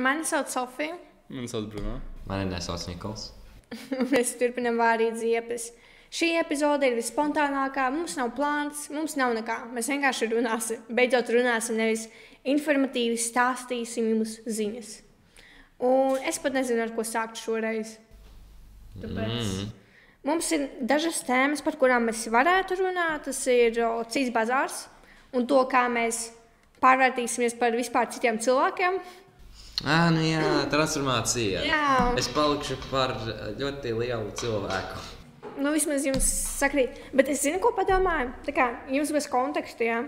Mani sauc Sofija. Mani sauc Bruno. Mani nesauc Nikols. Mēs turpinām vārīt ziepes. Šī epizode ir vispontānākā, mums nav plāns, mums nav nekā. Mēs vienkārši runāsim, beidzot runāsim, nevis informatīvi stāstīsim jums ziņas. Un es pat nezinu, ar ko sākt šoreiz. Tāpēc mums ir dažas tēmas, par kurām mēs varētu runāt. Tas ir cits bazārs un to, kā mēs pārvērtīsimies par vispār citiem cilvēkiem. Nu jā, transformācija. Jā. Es palikšu par ļoti lielu cilvēku. Nu, vismaz jums sakrīt. Bet es zinu, ko padomāju. Tā kā jums bez konteksta, jā.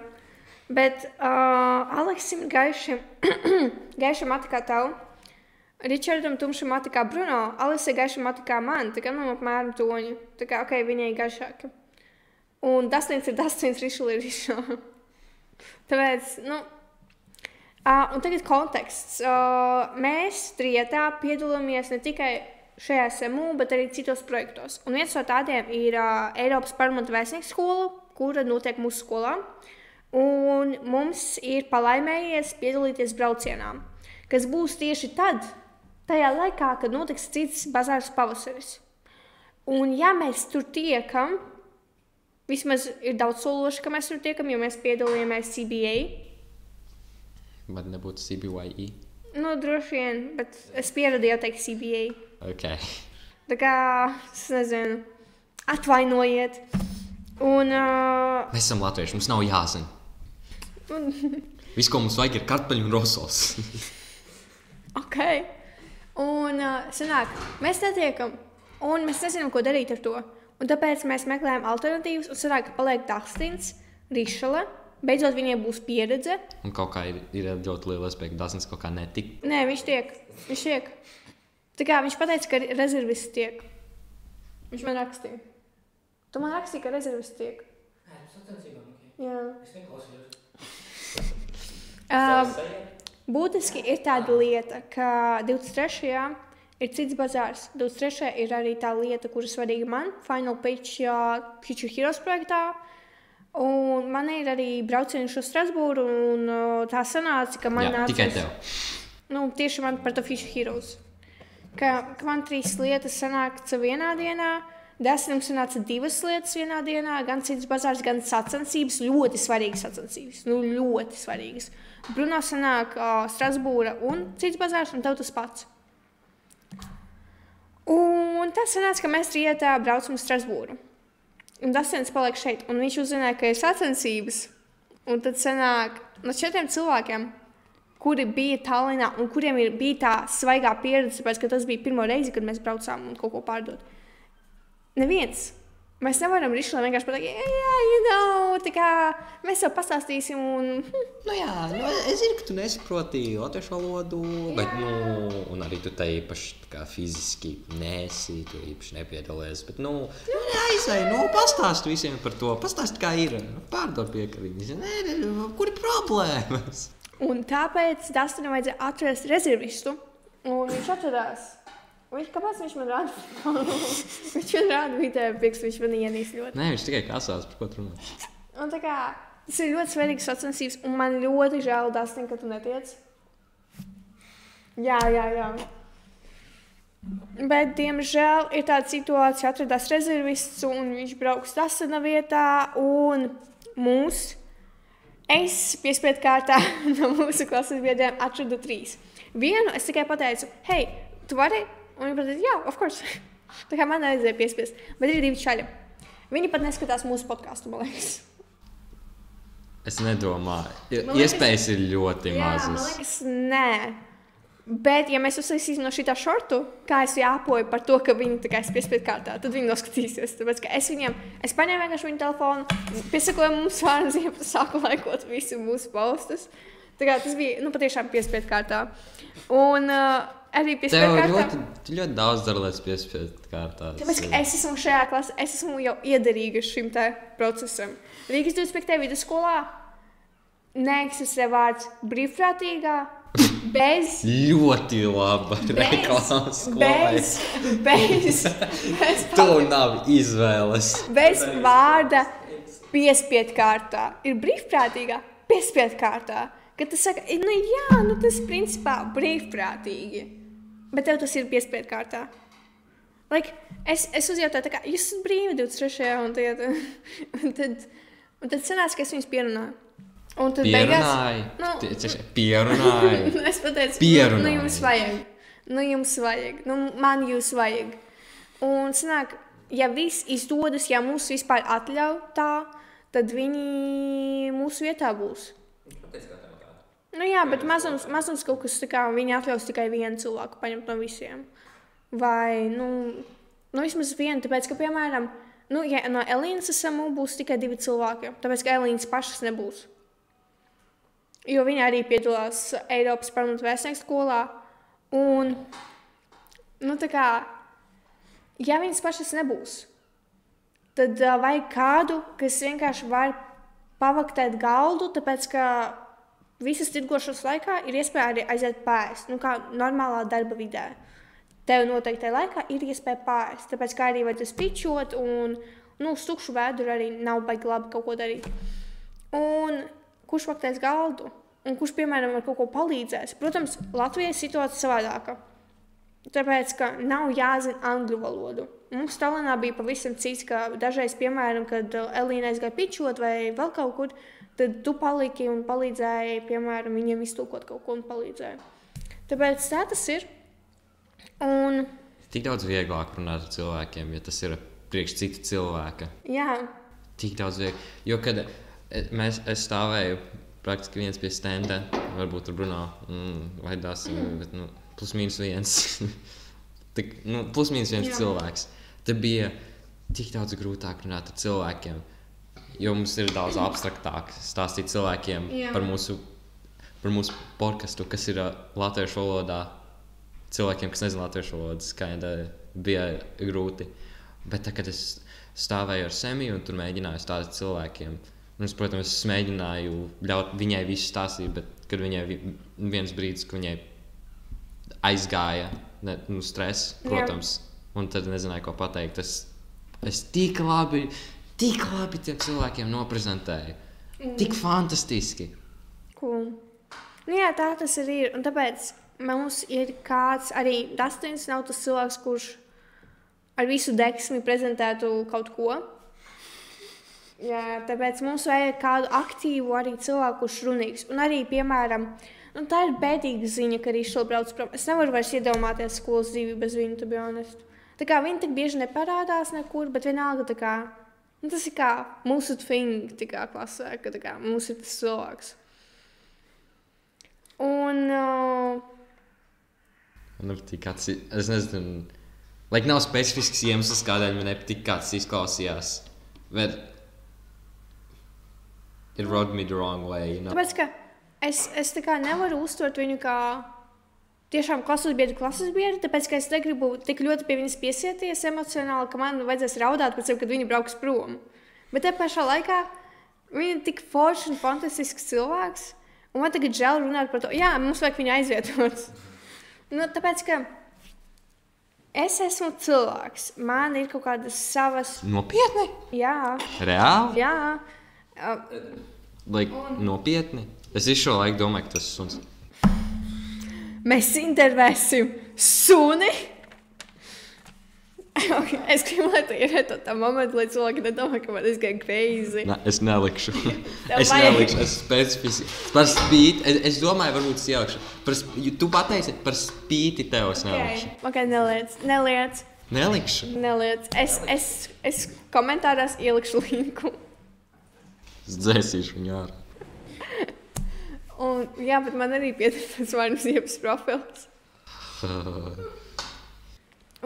Bet Aleksim gaiša mati kā tavu. Ričardam tumša mati kā Bruno. Aleksa gaiša mati kā man. Tā kā apmēram toņi. Tā kā, ok, viņai gaišāka. Un Dastins ir Dastins, Rišula ir Rišula. Tāpēc, un tagad konteksts. Mēs trietā piedalāmies ne tikai šajā SMU, bet arī citos projektos. Un viens no tādiem ir Eiropas parlamenta vēstnieku skola, kura notiek mūsu skolā. Un mums ir palaimējies piedalīties braucienā, kas būs tieši tajā laikā, kad notiks cits bazārs pavasaris. Un ja mēs tur tiekam, vismaz ir daudz sološi, ka mēs tur tiekam, jo mēs piedalījāmies CBA. Bet nebūtu CBYE? Droši vien, bet es pieradīju teikt CBA. Ok. Tā kā, es nezinu, atvainojiet. Un... Mēs esam latvieši, mums nav jāzina. Viss, ko mums vajag, ir kartupeļi un rosols. Ok. Un sanāk, mēs netiekam, un mēs nezinām, ko darīt ar to. Un tāpēc mēs meklējam alternatīvas, un sanāk, ka paliek Dastins, Rišala. Beidzot, viņiem būs pieredze. Un kaut kā ir ļoti liela iespēja, ka Dastins kaut kā netik. Nē, viņš tiek. Tā kā viņš pateica, ka rezervists tiek. Viņš man rakstīja. Tu man rakstīji, ka rezervists tiek. Nē, tas sacensībām, ok. Jā. Es neklausījos. Būtiski ir tāda lieta, ka 23. ir cits bazārs. 23. ir arī tā lieta, kura svarīga man. Final Pitch Future Heroes projektā. Un man ir arī brauciens uz Strasbūru, un tā sanāca, ka man nāca... Tikai tev. Tieši man par to Future Heroes. Ka man 3 lietas sanāca vienā dienā, Dastinam sanāca 2 lietas vienā dienā, gan cits bazārs, gan sacensības, ļoti svarīgas sacensības. Ļoti svarīgas. Bruno sanāk Strasbūra un cits bazārs, un tev tas pats. Un tas sanāca, ka mēs rietā braucam uz Strasbūru. Un Dastins paliek šeit, un viņš uzzināja, ka ir sacensības. Un tad sanāk no 4 cilvēkiem, kuri bija Tallinā un kuriem bija tā svaigā pieredze, tāpēc, ka tas bija pirmo reizi, kad mēs braucām un kaut ko pārdot. Neviens. Mēs nevaram Rišulai vienkārši pateikt, tā kā mēs jau pastāstīsim un... Es zinu, ka tu nesaproti latviešu valodu, bet, un arī tu tā īpaši kā fiziski nesi, tu īpaši nepiedalies, bet, aizai, pastāst visiem par to, pastāst, kā ir, pārdot piekariņas, kur ir problēmas? Un tāpēc Dastinam vajadzēja atrast rezervistu, un viņš atradās. Kāpēc viņš man rāda? Viņš man rāda vidēju pirkstu, viņš man ienīs ļoti. Nē, viņš tikai kasās, par ko tu runā. Un tā kā, tas ir ļoti svarīgs sacensības, un man ļoti žēl, Dastin, ka tu netiec. Jā. Bet, diemžēl, ir tāda situācija, atradās rezervists, un viņš brauks Dastina vietā, un es piespiedu kārtā no mūsu klases biedriem atradu 3. Vienu es tikai pateicu, hei, tu vari? Un viņi pateica, jā, of course. Tā kā man aizēja piespiest. Bet ir 2 čaļi. Viņi pat neskatās mūsu podcastu, man liekas. Es nedomāju. Iespējas ir ļoti mazas. Jā, man liekas, nē. Bet, ja mēs uzsāksim no šitā šortu, kā es jāpoju par to, ka viņi tā kā es piespiedu kārtā, tad viņi noskatīsies. Tāpēc, ka es paņēmu vienkārši viņu telefonu, piesakoju mums vārnzību, sāku laikot visu mūsu postus. Tā kā tas bija, patiešām piespiedu kārtā. Un arī piespiedu kārtā. Tev ļoti daudz dara, lai piespiedu kārtā. Tāpēc, ka es esmu šajā klasē, es esmu jau iederīga šim te procesam. Rīgas 25. vidusskolā neeksistē vārds brīvprātīgā, bez... Ļoti laba reklāmas skolai. Bez Tu nav izvēles. Bez vārda piespiedu kārtā. Ir brīvprātīgā piespiedu kārtā. Kad tu saka, nu jā, nu tas principā brīvprātīgi. Bet tev tas ir piespiedu kārtā. Like, es uzjautāju, tā kā, jūs esat brīvi 23. un tad sanāca, ka es viņus pierunāju. Un tad Pierunāji? beigās... Pierunāji? Es pateicu, Pierunāji. nu jums vajag. Nu, man jūs vajag. Un sanāk, ja viss izdodas, ja mūs vispār atļauj tā, tad viņi mūsu vietā būs. Nu jā, bet mazums kaut kas tā kā viņi atļaus tikai vienu cilvēku paņemt no visiem. Vai, vismaz vienu, tāpēc, ka, piemēram, ja no Elīnas SMU būs tikai 2 cilvēki, tāpēc, ka Elīnas pašas nebūs. Jo viņa arī piedalās Eiropas parlamentu vēstnieku skolā. Un, tā kā, ja viņas pašas nebūs, tad vajag kādu, kas vienkārši var pavaktēt galdu, tāpēc, ka visas tirgošanas laikā ir iespēja arī aiziet pāriest, kā normālā darba vidē. Tev noteiktai laikā ir iespēja pāriest, tāpēc, kā arī var tas pičot, un, uz tukšu vēduru arī nav baigi labi kaut ko darīt. Un kurš vaktēs galdu? Un kurš, piemēram, ar kaut ko palīdzēs? Protams, Latvijas situācija savādāka. Tāpēc, ka nav jāzina angļu valodu. Mums Tallinā bija pavisam cits, ka dažreiz, piemēram, kad Elīna aizgāja pičot vai vēl kaut kur, tad tu paliki un palīdzēji, piemēram, viņiem iztulkot kaut ko un palīdzēji. Tāpēc tā tas ir. Un... Tik daudz vieglāk runāt ar cilvēkiem, ja tas ir priekš cita cilvēka. Jā. Tik daudz vieglāk. Jo, kad es stāvēju praktiski viens pie stenda, varbūt tur Bruno vaidās, bet plus mīnus viens. Plus mīnus viens cilvēks. Tad bija tik daudz grūtāk runāt ar cilvēkiem, jo mums ir daudz abstraktāk stāstīt cilvēkiem par mūsu podcastu, kas ir latviešu valodā. Cilvēkiem, kas nezina latviešu valodas, bija grūti. Bet tā, kad es stāvēju ar Semiju un tur mēģināju stāstīt cilvēkiem, es, protams, mēģināju ļaut viņai visu stāstīt, bet kad viņai viens brīdis, ka viņai aizgāja stress, protams, un tad nezināju, ko pateikt. Es tik labi tiem cilvēkiem noprezentēju. Tik fantastiski. Cool. Jā, tā tas arī ir. Un tāpēc mums ir kāds, arī Dustins nav tas cilvēks, kurš ar visu deksmi prezentētu kaut ko. Jā, tāpēc mums vajag kādu aktīvu arī cilvēku, kurš runīgs. Un arī, piemēram, tā ir bēdīga ziņa, ka arī šo brauc prom. Es nevaru vairs iedomāties skolas dzīvi bez viņu, to be honest. Tā kā viņi tik bieži neparādās nekur, bet vienalga tā kā, tas ir kā mūsu thing, tā kā klasē, ka tā kā mums ir tas cilvēks. Un... Man nepatīk kāds, es nezinu, nav specifisks iemesls, kādēļ man nepatīk kāds izklausījās, bet it rubbed me the wrong way, Tāpēc, ka es tā kā nevaru uztvert viņu kā tiešām klases biedru, tāpēc, ka es negribu tik ļoti pie viņas piesieties emocionāli, ka man vajadzēs raudāt pēc tam, kad viņi brauks prom. Bet te pašā laikā viņa ir tik foršs un fantastisks cilvēks, un man tagad žēl runāt par to, jā, mums vajag viņu aizvietot. Tāpēc, ka es esmu cilvēks, man ir kaut kādas savas... Nopietni? Jā. Reāli? Jā. Nopietni? Es visu šo laiku domāju, ka tas ir suns. Mēs intervēsim suni. Es gribu, lai tu ierētu tā momentu, lai cilvēki nedomā, ka man izgāja crazy. Es nelikšu. Es specifiski. Par spīti. Es domāju, varbūt es ielikšu. Tu pateici, par spīti tev es nelikšu. Ok, neliec. Nelikšu? Neliec. Es komentārās ielikšu linku. Es dzēsīšu viņu ārā. Un, jā, bet man arī pieder tas Vainas Iepes profils.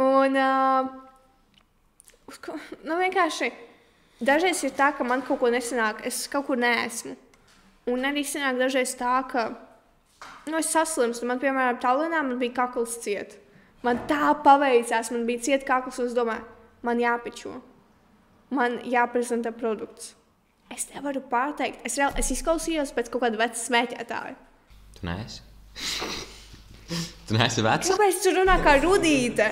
Un, vienkārši, dažreiz ir tā, ka man kaut ko nesanāk, es kaut kur neesmu. Un arī sanāk dažreiz tā, ka, es saslimstu. Man, piemēram, Tallinā man bija kakls ciet. Man tā paveicās, man bija ciet kakls, un es domāju, man jāpičo. Man jāprezentē produkts. Es nevaru pārteikt. Es izklausījos pēc kaut kāda veca smēķētāja. Tu neesi? Tu neesi veca? Kāpēc tu runā kā Rudīte?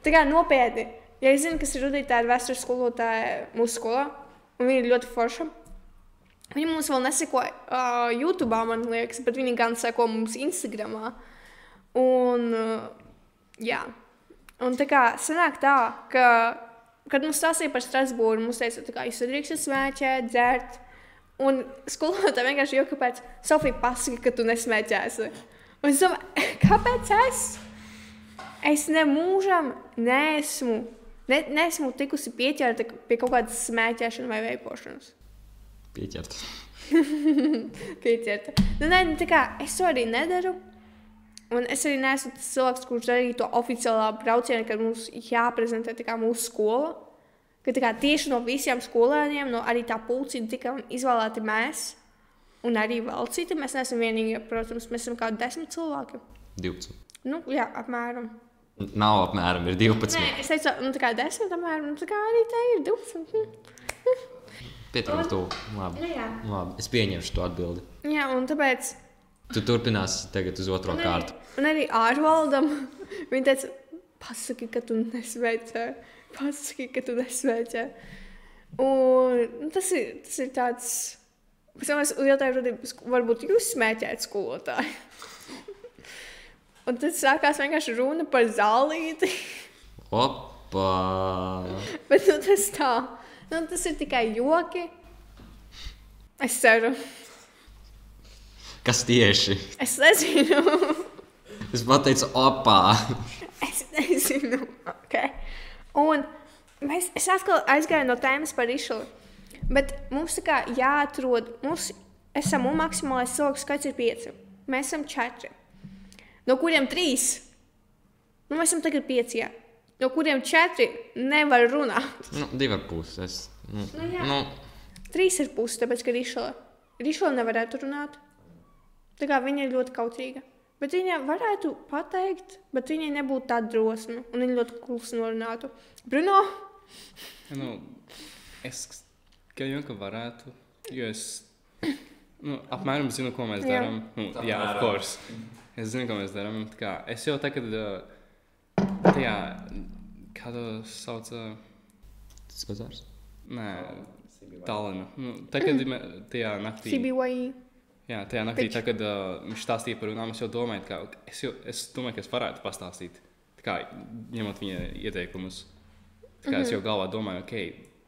Tā kā nopietni. Ja es zinu, kas ir Rudīte, tā ir vēstures skolotāja mūsu skolā, un viņa ir ļoti forša. Viņi mums vēl neseko YouTube'ā, man liekas, bet viņi gan seko mums Instagramā. Un, jā. Un tā kā sanāk tā, ka, kad mums stāstīja par Strasbūru, mums teica, tā kā jūs drīkstat smēķēt, dzert. Un skolotāji vienkārši jau kāpēc, Sofija, pasaki, ka tu nesmēķēsi. Un es domāju, kāpēc es? Es nemūžam neesmu tikusi pieķerta pie kaut kādas smēķēšanas vai veipošanas. Pieķerta. Pieķerta. Nē, tā kā es to arī nedaru. Un es arī neesmu tas cilvēks, kurš darīja to oficiālā braucienu, kad mums jāprezentē tā kā mūsu skola. Ka tā kā tieši no visiem skolēniem, no arī tā pulcīna tika izvēlēti mēs. Un arī vēl citi. Mēs neesam vienīgi, protams, mēs esam kā 10 cilvēki. 12. Nu, jā, apmēram. Nav apmēram, ir 12. Nē, es teicu, tā kā 10 apmēram, tā kā arī tā ir 12. Pietrūkst tu. Labi. Jā. Labi. Es pieņemšu to atbildi. Jā, un tāpēc... Tu turpināsi tagad uz otro kārtu. Un arī ārvaldam, viņi teica, pasaki, ka tu nesveicē. Pasaki, ka tu nesveicē. Un tas ir tāds... Pēc tam es jautāju, varbūt jūs smēķējat skolotāju. Un tad sākās vienkārši runa par zālīti. Opa! Bet tas tā. Tas ir tikai joki. Es ceru. Kas tieši? Es nezinu. Es pateicu, opā! Es nezinu. Okay. Un es atkal aizgāju no tēmas par izšali. Bet mums tā kā jāatrod, esam un maksimālais cilvēku skaits ir 5. Mēs esam 4. No kuriem 3? Mēs esam tagad 5, jā. No kuriem 4 nevar runāt. 2,5. Jā. 3,5, tāpēc, ka Rišola nevarētu runāt. Tā kā viņa ir ļoti kautrīga. Bet viņa varētu pateikt, bet viņai nebūtu tāda drosme. Un viņa ļoti klusi norunātu. Bruno? Es gaidīju, ka varētu, jo es apmēram zinu, ko mēs darām. Jā, of course. Es zinu, ko mēs darām. Es jau tagad tajā, kā to sauc? Tas bazārs? Nē, Talina. Tagad tajā naktī. CBYE. Jā, tajā naktī, kad viņš stāstīja par runām, es jau domāju, ka es varētu pastāstīt, ņemot viņa ieteikumus. Es jau galvā domāju,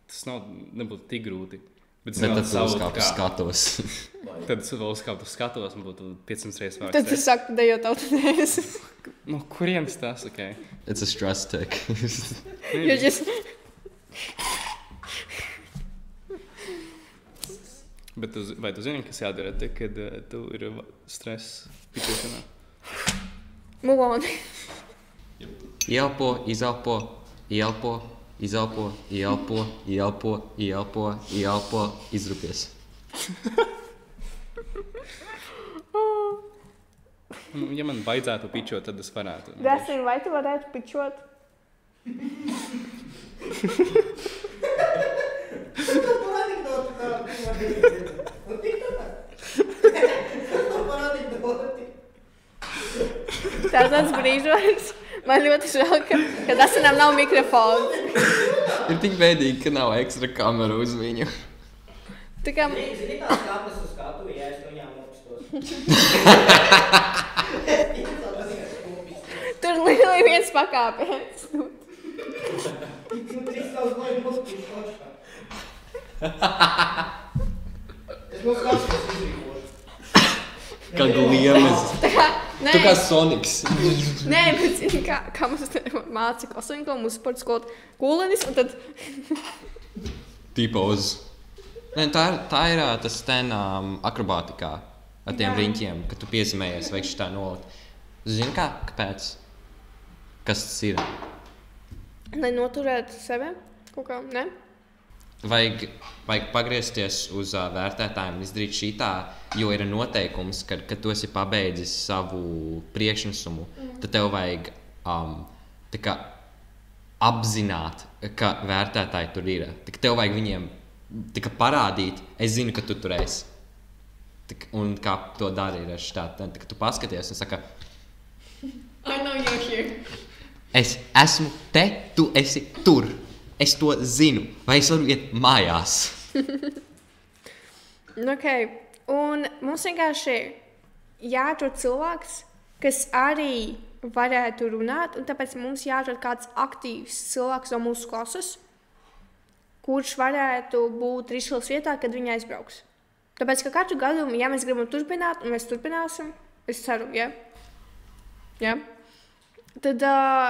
tas nebūtu tik grūti. Bet tad tu uzkāpu skatos. Tad es vēl uzkāpu skatos, man būtu 500 reizes vārds. Tad tu sāku dejot autodēs. No kurienes tas, It's a stress tick. You're just... Bet vai tu zini, kas jādara, kad tu ir stress piķošanā? Move on. Ielpo, izelpo, ielpo, izelpo, ielpo, ielpo, ielpo, ielpo, izrupies. Ja man vajadzētu pičot, tad es varētu. Dustin, vai tu varētu pičot? Tāds brīžos. Man ļoti žēl, ka Dustinam nav mikrofons. Ir tik bēdīgi, ka nav ekstra kameru uz viņu. Tā kā... Zini tās kāpnes uz skatu, ja es no viņām augustos. Tur lielai viens pakāpiens. Trīs tavs lai mūsu košā. Es mūsu kāpnes izrīkošu. Kā gliemes. Nē, Tu kā Sonics. nē, bet zini, kā mums māca Kosovinko, mūsu sporta skolot kūlenis, un tad... Tipos. Tā ir tas ten akrobātikā ar tiem riņķiem, kad tu piezīmējies, vai šitā nolikt. Zini kāpēc? Kas tas ir? Lai noturētu sevi kaut kā, ne? Vajag pagriezties uz vērtētājiem un izdarīt šitā, jo ir noteikums, ka, kad tu esi pabeidzis savu priekšnesumu, tad tev vajag tā kā apzināt, ka vērtētāji tur ir. Tev vajag viņiem tika parādīt, es zinu, ka tu tur esi. Un kā to dara ir šitā, kad tu paskaties un saka, I know you're here. es esmu te, tu esi tur. Es to zinu. Vai es varu iet mājās? Okay. Un mums vienkārši jāatrod cilvēks, kas arī varētu runāt, un tāpēc mums jāatrod kāds aktīvs cilvēks no mūsu klases, kurš varētu būt Rišelas vietā, kad viņa aizbrauks. Tāpēc, ka katru gadu, ja mēs gribam turpināt, un mēs turpināsim, es ceru, ja? Ja? Tad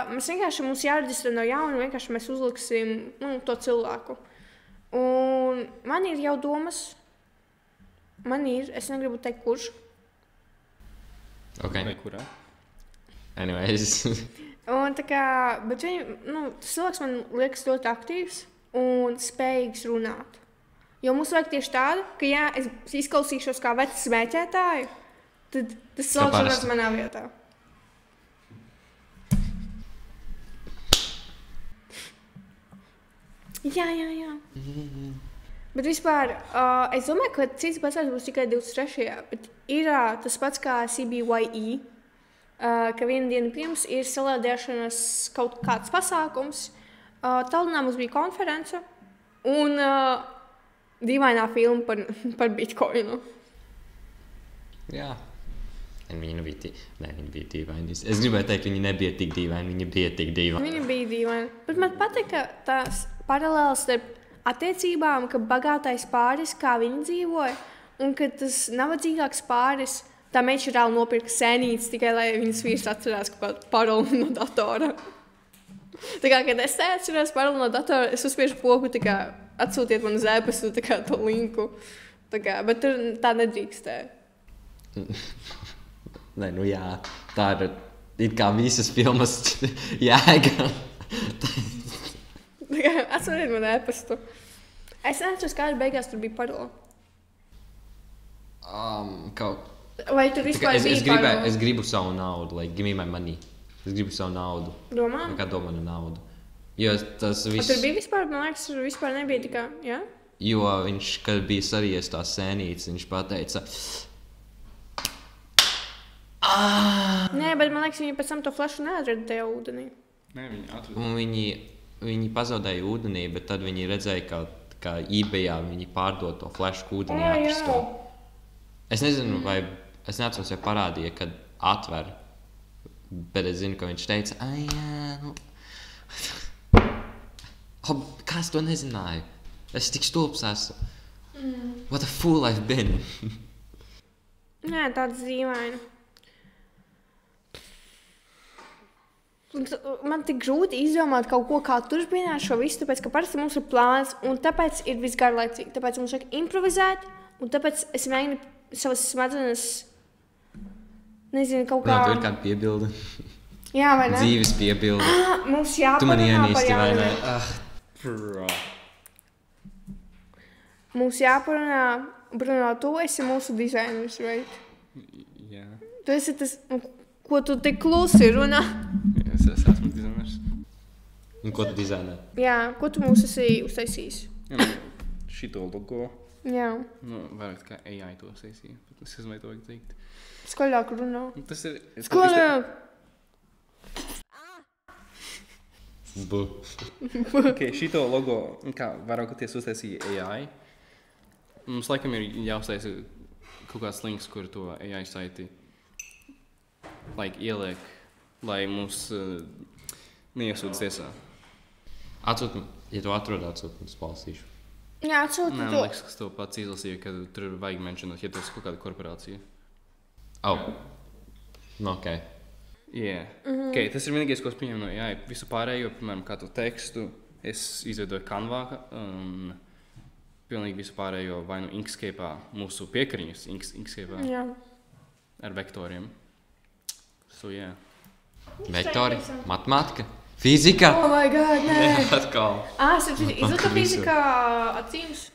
mēs vienkārši mums jāreģistrē no jauna, vienkārši mēs uzliksim to cilvēku. Un man ir jau domas, es negribu teikt, kurš. Okay. Vai kurā? Anyways. Un tā kā, bet tas cilvēks man liekas ļoti aktīvs un spējīgs runāt. Jo mums vajag tieši tādu, ka ja es izklausīšos kā vecs smēķētāju, tad tas cilvēks runās manā vietā. Jā. Bet vispār, es domāju, ka cits pasaules būs tikai 23. Bet ir tas pats kā CBYE, ka vienu dienu pirms ir salādēšanas kaut kāds pasākums. Tallinā mums bija konference un dīvainā filma par Bitcoinu. Jā. Viņa bija dīvaini. Es gribēju teikt, ka viņa nebija tik dīvaini, viņa bija tik dīvaini. Viņa bija dīvaini. Bet man patīk tās paralēlas starp attiecībām, ka bagātais pāris, kā viņi dzīvoja, un ka tas nabadzīgāks pāris, tā meitša reāli nopirka sēnītes tikai, lai viņas vīrs atcerās paroli no datora. Tā kā, kad es atceros paroli no datora, es uzspiežu pogu, tā kā atsūtiet man uz e-pastu, tā kā to linku. Tā kā, bet tur tā nedrīkstē. Nē, jā, tā ir kā visas filmas jēga. Atsūtiet man e-pastu. Es neatceros, kāda beigās tur bija parola. Vai tur vispār bija parola? Es gribu savu naudu, give me my money. Es gribu savu naudu. Domā? Kā domā naudu. Jo tas viss... Tur bija vispār, man liekas, tur vispār nebija tikai, jā? Jo viņš, kad bija sarījies tās sēnītes, viņš pateica... Nē, bet man liekas, viņi pēc tam to flešu neatrada tajā ūdenī. Nē, viņi atrada. Un viņi pazaudēja ūdenī, bet tad viņi redzēja, ka eBayā viņi pārdod to flešu ūdenī atrasto. Es nezinu, vai es neatceros, vai parādīja, kad atver, bet es zinu, ka viņš teica, kā es to nezināju? Es tik stulbs esmu. What a fool I've been. Nē, tāds dīvaini. Man tik grūti izdomāt kaut ko, kā turpināt šo visu, tāpēc, ka parasti mums ir plāns, un tāpēc ir viss garlaicīgi. Tāpēc mums vajag improvizēt, un tāpēc es mēģinu savas smadzenes, nezinu, kaut kā... Tu ir kāda piebilde? Jā, vai ne? Dzīves piebilde. Mums Tu man jāparunā par ienīsti, vai ne? jaunumiem. Mums jāparunā, Bruno, tu esi mūsu dizainers, right? Jā. Tu esi tas, ko tu tik klusi runā. Es esmu dizainers. Un ko tu dizainē? Jā, ko tu mūs esi uztaisījis? Jā, šito logo. Jā. Vairāk kā AI to saistīja. Es nezinu, vai to vajag teikt. Skaļāk runā. Tas ir... Skaļāk! Okay, šito logo, kā vairāk uztaisīja AI. Mums laikam ir jāuztaisa kaut kāds links, kur to AI saiti ieliek, lai mums neiesūdz tiesā. Atsūt, ja tu atrod, atsūt, es palasīšu. Jā, atsūt Man to. liekas, ka to pats izlasīja, kad tur vajag mentionot, ja tas ir kaut kāda korporācija. Ok. Yeah. Okay, tas ir vienīgais, ko es pieņemu no AI. Visu pārējo, piemēram, kā to tekstu, es izveidoju Canvā, un pilnīgi visu pārējo vai nu Inkscape'ā, mūsu piekariņus Inkscape'ā Jā. ar vektoriem. So, yeah. Vektori, matemātika, fizika. Oh my god, nē. Atkal. Es izlika fizikā atzīmes.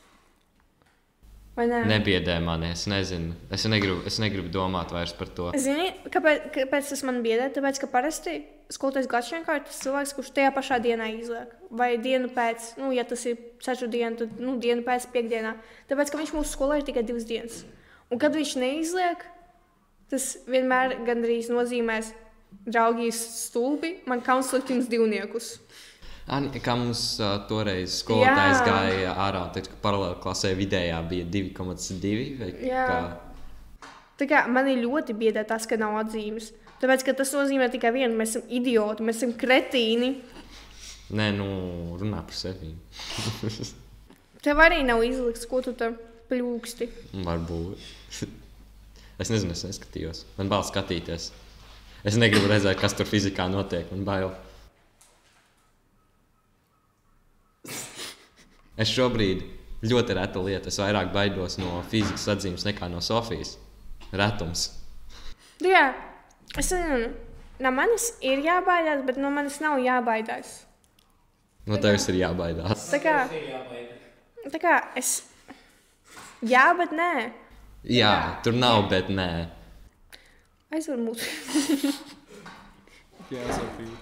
Vai nē? Nebiedē mani, es nezinu. Es negribu domāt vairs par to. Zini, kāpēc tas man biedē? Tāpēc, ka parasti skolotājs Gačenko ir tas cilvēks, kurš tajā pašā dienā izliek. Vai dienu pēc, ja tas ir 6 dienu, tad dienu pēc 5 dienā. Tāpēc, ka viņš mūsu skolā ir tikai 2 dienas. Un kad viņš neizliek, tas vienmēr gandrīz nozīmēs draugīs stulbi, man kauns slikt jums 2. Kā mums toreiz skolotājs Jā. gāja ārā, tad, ka paralēli klasē vidējā bija 2,2 vai Jā. kā. Tā kā man ir ļoti biedē tas, ka nav atzīmes. Tāpēc, ka tas nozīmē tikai vienu, mēs esam idioti, mēs esam kretīni. Nē, nu, runā par sevi. Tev arī nav izlikts, ko tu tur pļūksti. Varbūt. Es nezinu, es neskatījos. Man bail skatīties. Es negribu redzēt, kas tur fizikā notiek. Man bail. Es šobrīd ļoti reta lieta. Es vairāk baidos no fizikas atzīmes nekā no Sofijas. Retums. Jā, es nezinu, no manis ir jābaidās, bet no manis nav jābaidās. No tevis ir jābaidās. Tā kā es... Jā, bet nē. Jā, tur nav, bet nē. Aizver mūsu. Jā, Sofija.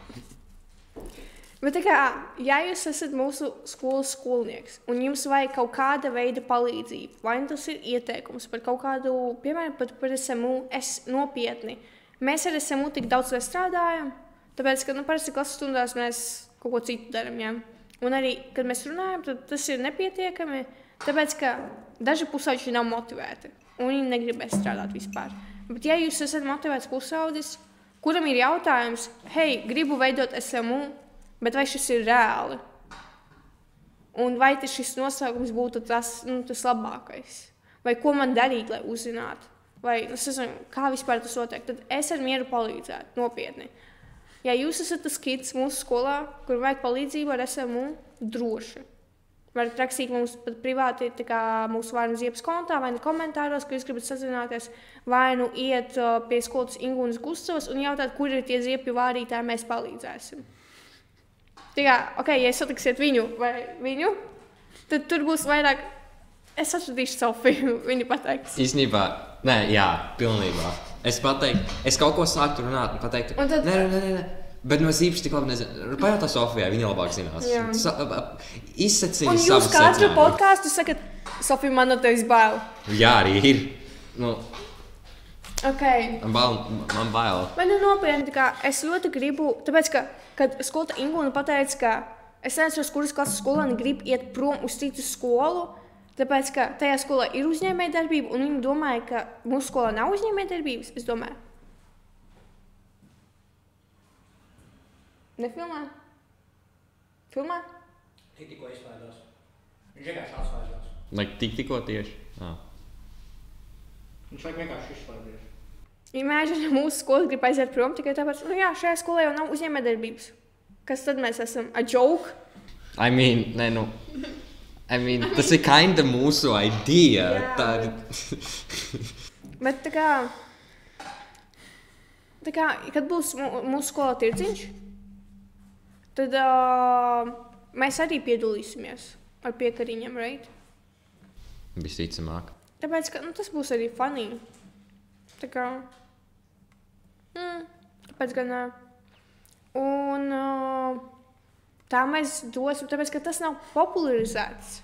Bet tā kā, ja jūs esat mūsu skolas skolnieks un jums vajag kaut kāda veida palīdzību, vai nu tas ir ieteikums par kaut kādu, piemēram, pat par SMU, nopietni. Mēs ar SMU tik daudz strādājam, tāpēc, ka parasti klases stundās mēs kaut ko citu darām, jā. Un arī, kad mēs runājam, tad tas ir nepietiekami, tāpēc, ka daži pusauģi nav motivēti un viņi negribēs strādāt vispār. Bet ja jūs esat motivēts pusaudzis, kuram ir jautājums, hei, gribu veidot SMU, bet vai šis ir reāli? Un vai šis nosaukums būtu tas labākais? Vai ko man darīt, lai uzzinātu? Vai, kā vispār tas notiek? Tad es ar mieru palīdzētu, nopietni. Ja jūs esat tas kids mūsu skolā, kur vajag palīdzību ar SMU, droši. Varat rakstīt mums pat privāti mūsu vai nu Ziepes kontā, vai nu komentāros, ka jūs gribat sazināties, vai nu iet pie skolotas Ingūnas Gustovas un jautāt, kur ir tie ziepju vārītāji, mēs palīdzēsim. Ja satiksiet viņu vai viņu, tad tur būs vairāk. Es atradīšu Sofiju, viņa pateiks. Īstenībā, nē, jā, pilnībā. Es kaut ko sāktu runāt un pateiktu, tad... nē. Bet mēs īpaši tik labi nezinām. Pajautā Sofijai, viņa labāk zinās. Izsacīja un savus jūs katru secinājumus. podcastu sakat, Sofija, man no tevis bail. Jā, arī ir. Nu, Okay. Man bail. Bet nopietni, es ļoti gribu, tāpēc, ka, kad skolotāja Ingūna pateica, ka es nezinu, kuras klases skolēni grib iet prom uz citu skolu, tāpēc, ka tajā skolā ir uzņēmējdarbība, un viņi domāja, ka mūsu skolā nav uzņēmējdarbības, es domāju. Nefilmē? Filmē? Tikko izslēdzās. Viņš vienkārši atslēdzās. Tikko tieši? Viņš vienkārši izslēdzies. Imagine, mūsu skola grib aiziet prom tikai tāpēc, šajā skolā jau nav uzņēmējdarbības. Kas tad mēs esam? A joke? Tas ir kinda mūsu idea. Bet tā kā, kad būs mūsu skolā tirdziņš, tad mēs arī piedalīsimies ar piekariņiem, right? Visticamāk. Tāpēc, ka tas būs arī funny. Tā kā... Tāpēc gan... Un tā mēs dosim, tāpēc, ka tas nav popularizēts.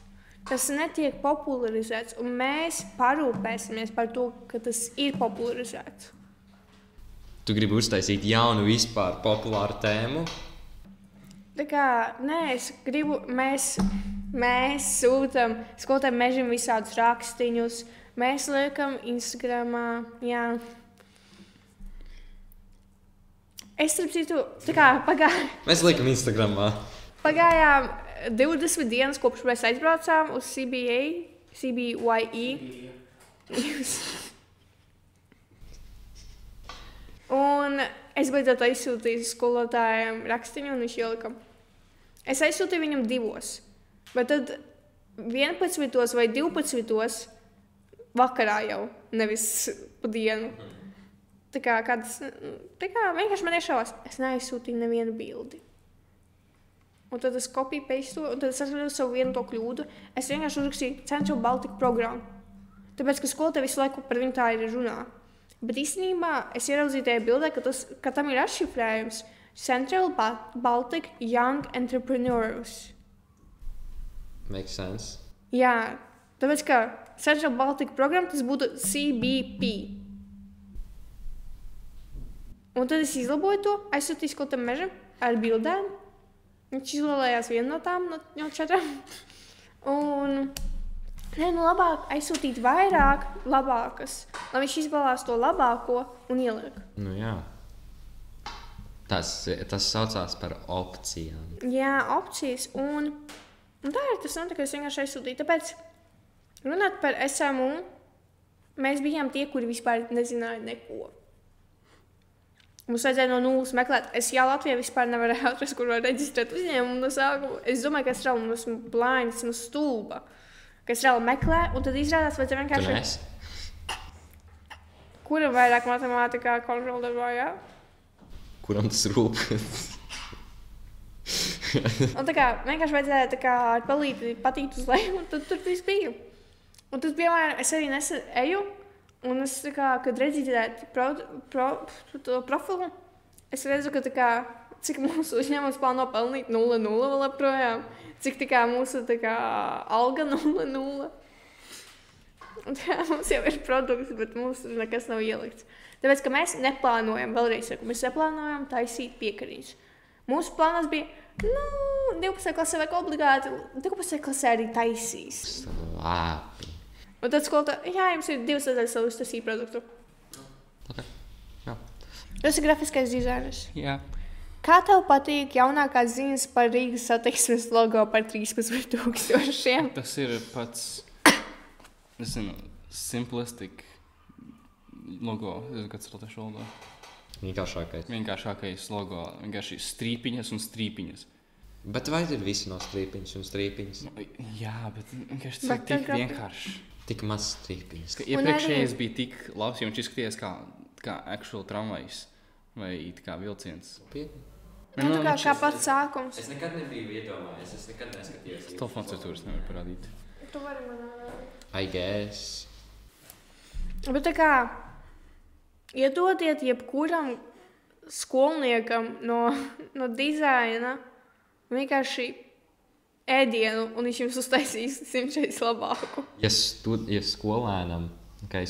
Tas netiek popularizēts, un mēs parūpēsimies par to, ka tas ir popularizēts. Tu gribi uztaisīt jaunu vispār populāru tēmu? Tā kā, nē, es gribu, mēs sūtam skolotājiem mežam visādus rakstiņus, mēs liekam Instagramā, jā. Es, starp citu, tā kā Mēs liekam Instagramā. Pagājām 20 dienas, kopš mēs aizbraucām uz CBYE. Un es beidzot aizsūtīju skolotājiem rakstiņu, un viņš ielika. Es aizsūtīju viņam 2, bet tad 11 vai 12 vakarā jau, nevis pa dienu. Tā kā vienkārši man iešāvās, es neaizsūtīju nevienu bildi. Un tad es copy-pastu, un tad es atradu savu vienu to kļūdu. Es vienkārši uzrakstīju Central Baltic programmu. Tāpēc, ka skolotāji visu laiku par viņu tā ir runā. Bet īstenībā es ieraudzīju tajā bildē, ka tam ir atšifrējums Central Baltic Young Entrepreneurs. Makes sense. Jā, tāpēc, ka Central Baltic programma tas būtu CBP. Un tad es izlaboju to, aizsūtīju skolotam mežam ar bildēm. Viņš izvēlējās vienu no tām, no 4. Un labāk aizsūtīt vairāk labākas, lai viņš izvēlās to labāko un ieliek. Nu jā. Tas saucās par opcijām. Jā, opcijas. Un tā ir tas notika, es vienkārši aizsūtīju. Tāpēc runāt par SMU, mēs bijām tie, kuri vispār nezināja neko. Mums vajadzēja no nulles meklēt. Es jau Latvijā vispār nevarēju atrast, kur var reģistrēt uzņēmumu no sākuma. Es domāju, ka es reāli esmu blāņa, esmu stulba. Ka es reāli meklēju, un tad izrādās, vajadzēja vienkārši... Tu nes? Kura vairāk matemātikā kontroldarbā, jā? Kuram tas rūp? Un tā kā vienkārši vajadzēja tā kā ar palīti patīt uz leju, un tad tur viss bija. Un tad, piemēram, es arī nesen eju, un es tā kā, kad redzīju to profilu, es redzu, ka tā kā, cik mūsu uzņēmums plāno pelnīt 0,0 vēl joprojām, cik tā kā mūsu tā kā alga 0,0. Un tā kā mums jau ir produkts, bet mums tur nekas nav ielikts. Tāpēc, ka mēs neplānojam, vēlreiz saku, mēs neplānojam taisīt piekariņus. Mūsu plānos bija, 12. klasē vajag obligāti, 12. klasē arī taisīs. Labi. Un tad skolotāji, jā, jums ir 2 sadaļas, lai uztaisītu produktu. Ok, jā. Tu esi grafiskais dizainers. Jā. Kā tev patīk jaunākās ziņas par Rīgas satiksmes logo par 13,000? Tas ir pats, nezinu, simplistic logo. Es zinu, kāds ir latviešu valodā. Vienkāršākais logo. Vienkārši strīpiņas un strīpiņas. Bet vai ir visi no strīpiņas un strīpiņas? Jā, bet vienkārši tas ir tik vienkārši. Tik maz strīpiņas. Iepriekšējais bija tik labs, jo viņš izskatījās kā actual tramvajs vai kā vilciens. Nu, tā kā pats sākums. Es nekad nebiju iedomājies, es nekad neskatījos. Telefons ir tur, es nevaru parādīt. Tu vari man... I guess. Bet tā kā, iedodiet jebkuram skolniekam no dizaina vienkārši ēdienu, un viņš jums uztaisīs 100 labāku. Ja skolēnam,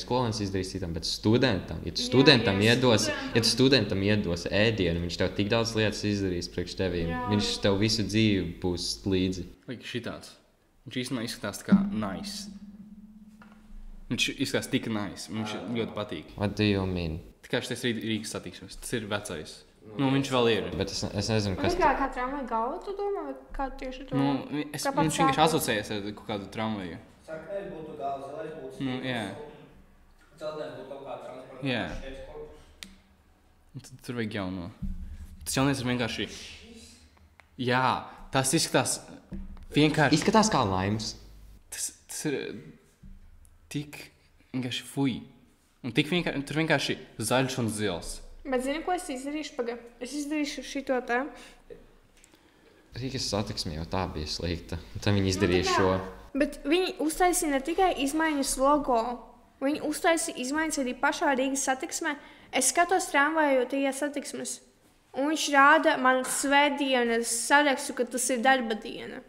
skolēns izdarīs citam, bet studentam, ja tu studentam iedos ēdienu, viņš tev tik daudz lietas izdarīs priekš tevīm. Viņš tev visu dzīvi būs līdzi. Šitāds. Viņš īstenībā izskatās tā kā nice. Viņš izskatās tik nice. Viņš ļoti patīk. What do you mean? Tikai šis ir Rīgas satiksmes. Tas ir vecais. Nu, viņš vēl ir. Bet es nezinu, kas... Kā tramvaju galva, tu domā, vai kā tieši to? Viņš vienkārši asociējas ar kaut kādu tramvaju. Sarkanais būtu galva, zelais būtu Nu, jā. Celtnēs būtu kaut kā transporta. Jā. Tad tur vajag jauno. Tas jaunais ir vienkārši... Jā, tas izskatās vienkārši... Izskatās kā laims. Tas ir tik vienkārši fuj. Un tur vienkārši zaļš un zils. Bet zini, ko es izdarīšu? Es izdarīšu šito tā. Rīgas satiksme jau tā bija slikta. Tad viņi izdarīja šo. Bet viņi uztaisīja ne tikai izmaiņas logo. Viņi uztaisīja izmaiņas arī pašā Rīgas satiksmē. Es skatos tramvaju tajā satiksmes. Un viņš rāda man svētdienas sarakstu, ka tas ir darba diena.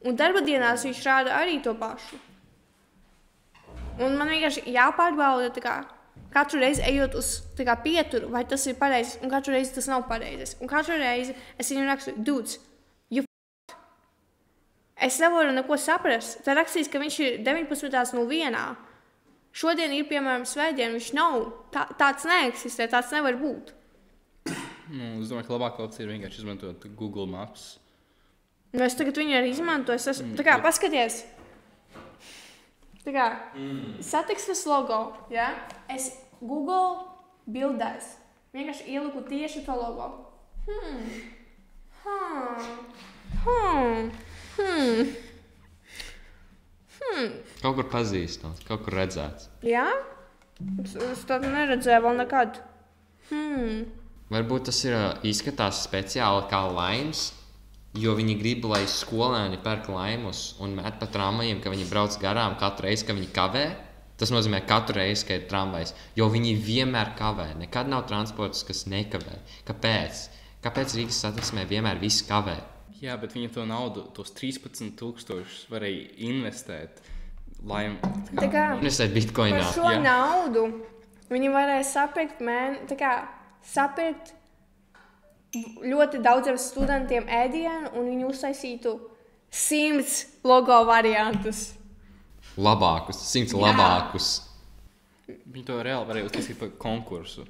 Un darba dienās viņš rāda arī to pašu. Un man vienkārši jāpārbauda tā kā katru reizi ejot uz pieturu, vai tas ir pareizi, un katru reizi tas nav pareizes. Un katru reizi es viņam rakstu, dudes, you f***. Es nevaru neko saprast. Tā rakstīs, ka viņš ir 19.01. Šodien ir, piemēram, svētdiena, viņš nav. Tāds neeksistē, tāds nevar būt. Es domāju, ka labākā opcija ir vienkārši izmantot Google Maps. Es tagad viņu arī izmantoju. Tā kā, paskaties. Tā kā, satiksmes logo, ja? Es Google bildēs. Vienkārši ieliku tieši to logo. Kaut kur pazīstams, kaut kur redzēts. Jā? Es tādu neredzēju vēl nekad. Varbūt tas izskatās speciāli kā laims, jo viņi grib, lai skolēni pērk laimus un met pa tramvajiem, ka viņi brauc garām katru reizi, ka viņi kavē. Tas nozīmē katru reizi, ka ir tramvajs, jo viņi vienmēr kavē. Nekad nav transports, kas nekavē. Kāpēc? Kāpēc Rīgas satiksmē vienmēr viss kavē? Jā, bet viņi to naudu, tos 13,000 varēja investēt, lai... Investēt bitcoinā. Par šo naudu viņi varēja sapirkt, sapirkt ļoti daudziem studentiem ēdienu, un viņi uztaisītu 100 logo variantus. Labākus, 100 labākus. Viņi to reāli varēja uztaisīt par konkursu.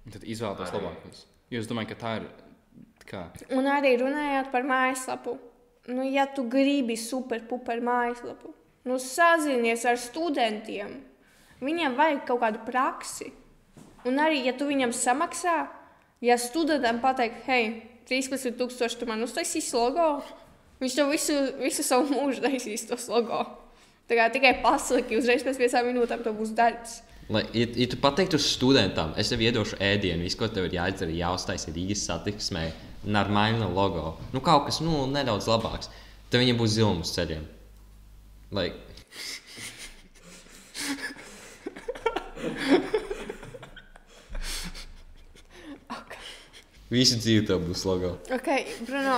Un tad izvēlētos labākos. Jo es domāju, ka tā ir kā... Un arī runājot par mājaslapu. Nu, ja tu gribi super-puper mājaslapu, nu sazinies ar studentiem. Viņiem vajag kaut kādu praksi. Un arī, ja tu viņam samaksā, ja studentam pateikt, hei, 13,000 tu man uztaisīs logo, viņš tev visu savu mūžu taisīs tos logo. Tā kā tikai pasliki, uzreiz pēc 5 minūtēm to būs darbs. Ja tu pateiktu studentam, es tev iedošu ēdienu, visu, ko tev ir jāizdara, jāuztaisa Rīgas satiksmē, normāli logo, nu kaut kas, nu, nedaudz labāks, tad viņiem būs zilums uz ceļiem. Visu dzīvi tev būs logo. Ok, Bruno.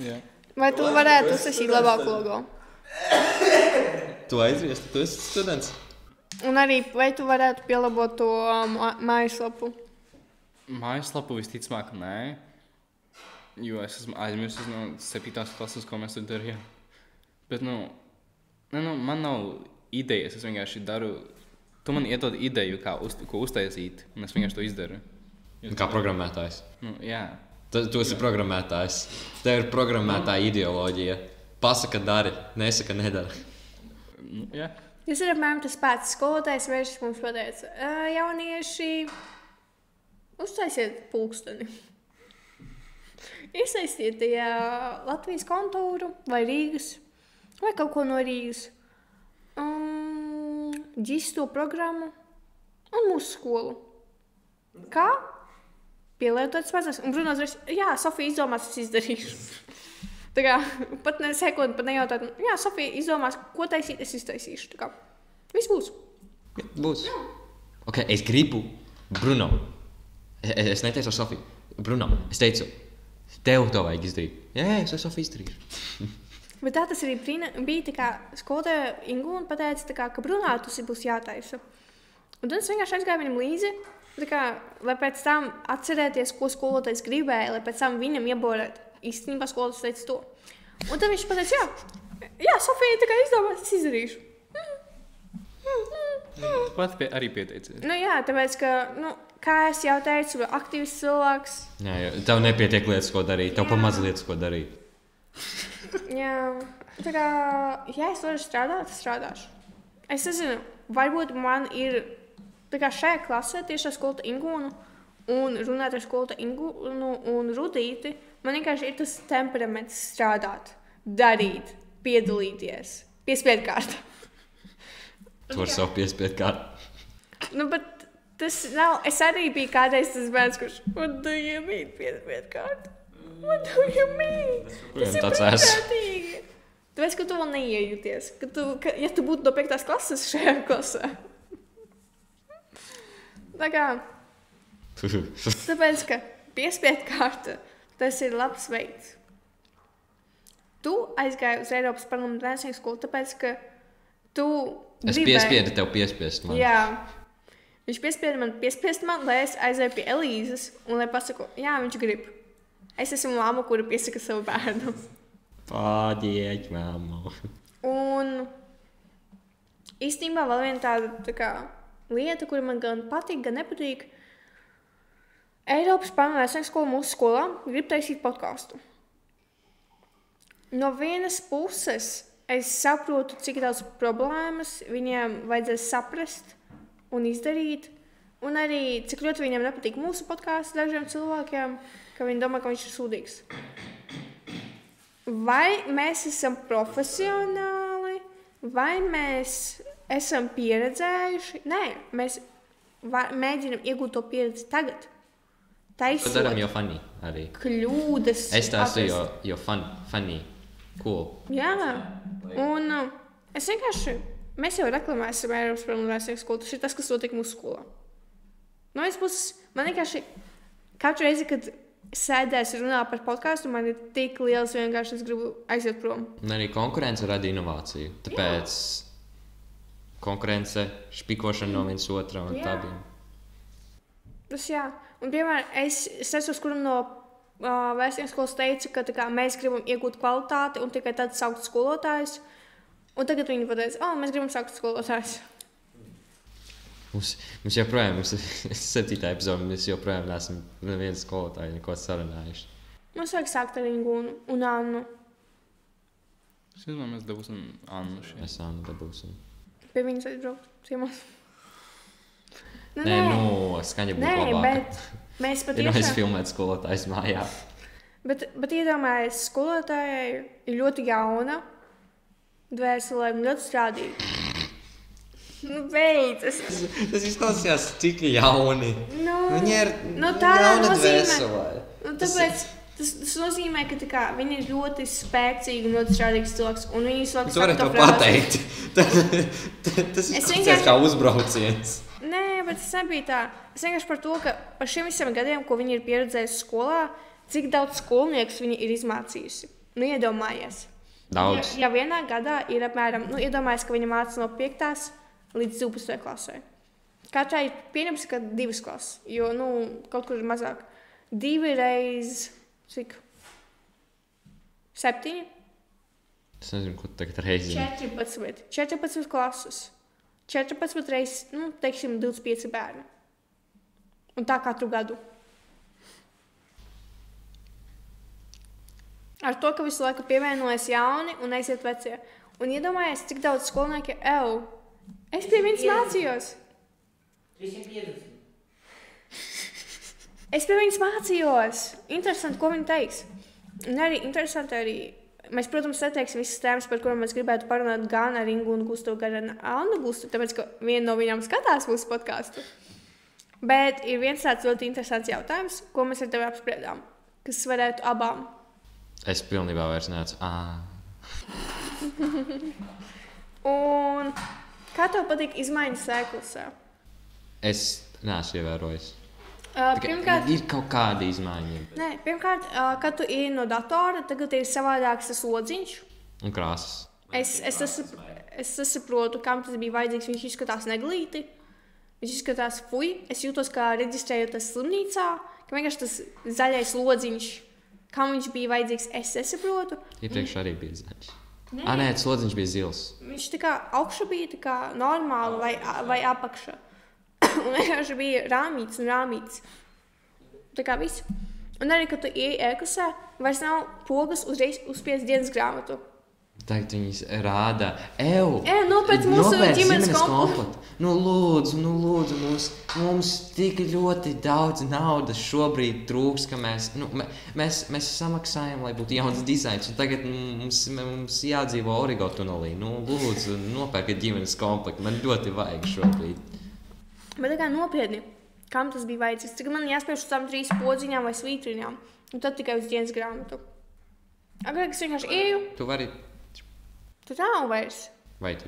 Jā. Vai tu varētu uztaisīt labāku logo? Tu aizviesti, tu esi students. Un arī, vai tu varētu pielabot to mājaslapu? Mājaslapu visticamāk nē. Jo es esmu aizmirsis no 7. klases, ko mēs tur darījām. Bet, man nav idejas, es vienkārši daru... Tu man iedod ideju, ko uztaisīt, un es vienkārši to izdaru. Kā programmētājs. Jā. Tu esi programmētājs. Tev ir programmētāja ideoloģija. Pasaka dari, nesaka nedara. Jā. Jūs ir apmēram tas pats skolotājs vēršas mums pateica, jaunieši, uztaisiet pulksteni. Iesaistīt Latvijas kontūru vai Rīgas, vai kaut ko no Rīgas. Ģisto programmu un mūsu skolu. Kā? Pielietot spēcās. Un Bruno uzreiz, jā, Sofija izdomās, es izdarīšu. Tā kā pat ne sekundi, pat nejautāt, jā, Sofija izdomās, ko taisīt, es iztaisīšu. Tā kā viss būs. Jā, būs. Jā. Ok, es gribu, Bruno. Es neteicu ar Sofiju. Bruno, es teicu, tev to vajag izdarīt. Jā, es ar Sofiju izdarīšu. Bet tā tas arī bija tā kā skolotāja Ingūna pateica, tā kā, ka Brunā tas būs jātaisa. Un tad es vienkārši aizgāju viņam līdzi, tā kā, lai pēc tam atcerēties, ko skolotājs gribēja, lai pēc tam viņam ieborēt. Īstenībā skolotājs teica to. Un tad viņš pateica, jā, Sofija tā kā izdomās, es izdarīšu. Tu pats arī pieteicies. Nu jā, tāpēc, ka, kā es jau teicu, aktīvs cilvēks. Jā, tev nepietiek lietas, ko darīt, tev pa maz lietas, ko darīt. Jā, tā kā, ja es varu strādāt, strādāšu. Es nezinu, varbūt man ir, tā kā šajā klasē tieši ar skolotāju Ingūnu un runāt ar skolotāju Ingūnu un Rudīti, man vienkārši ir tas temperaments strādāt, darīt, piedalīties, piespiedu kārtu. Tu vari savu piespiedu kārtu. Bet tas nav, es arī biju kādreiz tas bērns, kurš, what do you mean piespiedu kārtu? What do you mean? Tas ir brīvprātīgi. Tāpēc, ka tu vēl neiejūties. Ja tu būtu no 5. klases šajā klasē. Tā kā. Tāpēc, ka piespiedu kārta, tas ir labs veids. Tu aizgāji uz Eiropas parlamentu vēstnieku skolu, tāpēc, ka tu Es piespiedu tev piespiest man. Jā. Viņš piespiest man, lai es aizēju pie Elīzes un lai pasaku, jā, viņš grib. Es esmu māma, kura piesaka savu bērnu. Pādiet, māmu. Un īstenībā vēl viena tāda tā kā, lieta, kura man gan patīk, gan nepatīk. Eiropas parlamentu vēstnieku skola mūsu skolā grib taisīt podcastu. No vienas puses es saprotu, cik daudz problēmas viņiem vajadzēs saprast un izdarīt. Un arī, cik ļoti viņiem nepatīk mūsu podcasts dažiem cilvēkiem, ka viņi domā, ka viņš ir sūdīgs. Vai mēs esam profesionāli, vai mēs esam pieredzējuši? Nē, mēs mēģinam iegūt to pieredzi tagad. Taisot. To daram jau funny arī. Kļūdas. Es tās jau funny. Cool. Jā. Un es vienkārši, mēs jau reklamēsim Eiropas parlamentu vēstnieku skolu. Tas ir tas, kas notiek mūsu skolā. No vienas puses, man vienkārši katru reizi, kad sēdēs runā par podcastu, man ir tik liels vienkārši, es gribu aiziet prom. Un arī konkurence rada inovāciju. Tāpēc konkurence, špikošana no viens otra un tādiem. Tas jā. Un, piemēram, es atceros, kuram no vēstnieku skolas teica, ka tā kā, mēs gribam iegūt kvalitāti un tikai tad saukt skolotājus. Un tagad viņi pateica, mēs gribam saukt skolotājus. Mums joprojām, mums ir 7. epizode, mēs joprojām neesam neviens skolotāji neko sarunājuši. Mums vajag sākt ar Ingūnu un Annu. Es domāju, mēs dabūsim Annu šeit. Mēs Annu dabūsim. Pie viņas aizbraukt ciemos. Nē, skaņa būtu labāka. Nē, bet mēs patiešām... Ir aizfilmēt skolotājs mājā. Bet iedomājies, skolotājai ir ļoti jauna dvēselē un ļoti strādīga. Beidz! Tas izklausījās tik jauni. Viņi ir jauna dvēselē. Tāpēc tas nozīmē, ka kā, viņi ir ļoti spēcīgi un ļoti strādīgs cilvēks. Un viņi tu vari to pateikt. Tas izklausījās kā uzbrauciens. Nē, bet tas nebija tā. Es vienkārši par to, ka par šiem visiem gadiem, ko viņi ir pieredzējuši skolā, cik daudz skolniekus viņi ir izmācījusi. Iedomājies. Daudz. Ja vienā gadā ir apmēram, iedomājies, ka viņi māca no 5. līdz 12. klasē. Katrai ir pieņemts, ka 2 klases, jo, kaut kur ir mazāk. 2 reiz, cik? 7? Es nezinu, ko tagad reizi. 14 klases. 14 reizes, teiksim, 25 bērni. Un tā katru gadu. Ar to, ka visu laiku pievienojas jauni un aiziet vecie. Un iedomājies, cik daudz skolnieki es pie viņas mācījos. 350. Es pie viņas mācījos. Interesanti, ko viņa teiks. Un arī interesanti arī. Mēs, protams, neteiksim visas tēmas, par kurām mēs gribētu parunāt gan ar Ingu un Gustavu, gan ar Annu Gustu, tāpēc, ka viena no viņām skatās mūsu podcastu. Bet ir viens tāds ļoti interesants jautājums, ko mēs ar tevi apspriedām, kas varētu abām. Es pilnībā vairs neacu. Un kā tev patīk izmaiņas sēklusā? Es neesmu ievērojis. Pirmkārt, ir kaut kāda izmaiņa. Nē, pirmkārt, kad tu ej no datora, tagad ir savādāks tas lodziņš. Un krāsas. Es saprotu, kam tas bija vajadzīgs. Viņš izskatās neglīti. Viņš izskatās fuj. Es jūtos kā reģistrējoties slimnīcā, ka vienkārši tas zaļais lodziņš, kam viņš bija vajadzīgs, es nesaprotu. Iepriekš arī bija zaļš. Nē, tas lodziņš bija zils. Viņš tā kā augša bija tā kā normāli vai apakša. Un vienkārši bija rāmīts. Tā kā viss. Un arī, kad tu ieej ēklasē, vairs nav pogas uzreiz uzspiest dienas grāmatu. Tagad viņas rāda, nopēc mūsu ģimenes komplektu. Lūdzu, mums tik ļoti daudz naudas šobrīd trūks, ka mēs samaksājam, lai būtu jauns dizains, un tagad mums jādzīvo Origo tunelī. Lūdzu, nopērkiet ģimenes komplektu, man ļoti vajag šobrīd. Bet tā kā nopietni, kam tas bija vajadzīgs? Tagad man jāspiež uz tām 3 podziņām vai svītriņām, un tad tikai uz dienas grāmatu. Agrāk es vienkārši ieju. Tu vari... Tu nav vairs. Vai tu?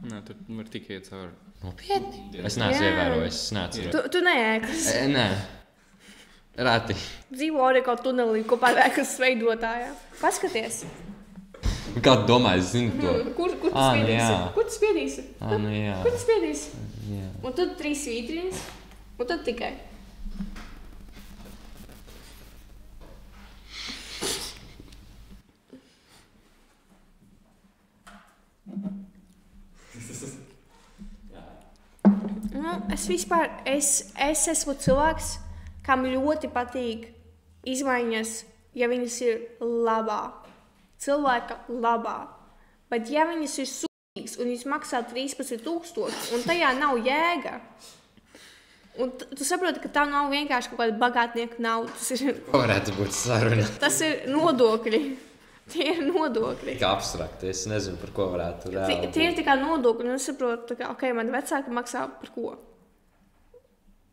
Nē, tur var tikai iet cauri. Nopietni? Es neesmu ievērojis, es neatceros. Tu neēklas. Nē. Rāti. Dzīvo Origo tunelī kopā ar ēklas veidotājā. Paskaties. Kā tu domā, es zinu to? Kur tu spiedīsi? Kur tu spiedīsi? Jā. Kur tu spiedīsi? Jā. Un tad 3 svītriņas, un tad tikai. Es esmu cilvēks, kam ļoti patīk izmaiņas, ja viņas ir cilvēka labā. Bet ja viņas ir sūdīgas un viņas maksā 13,000 un tajā nav jēga, un tu saproti, ka tā nav vienkārši kaut kāda bagātnieka nauda. Varētu būt saruna. Tas ir nodokļi. Tie ir nodokļi. Kā abstrakti, es nezinu, par ko varētu reāli. Tie ir tā kā nodokļi, un es saprotu, ka, mani vecāki maksā par ko?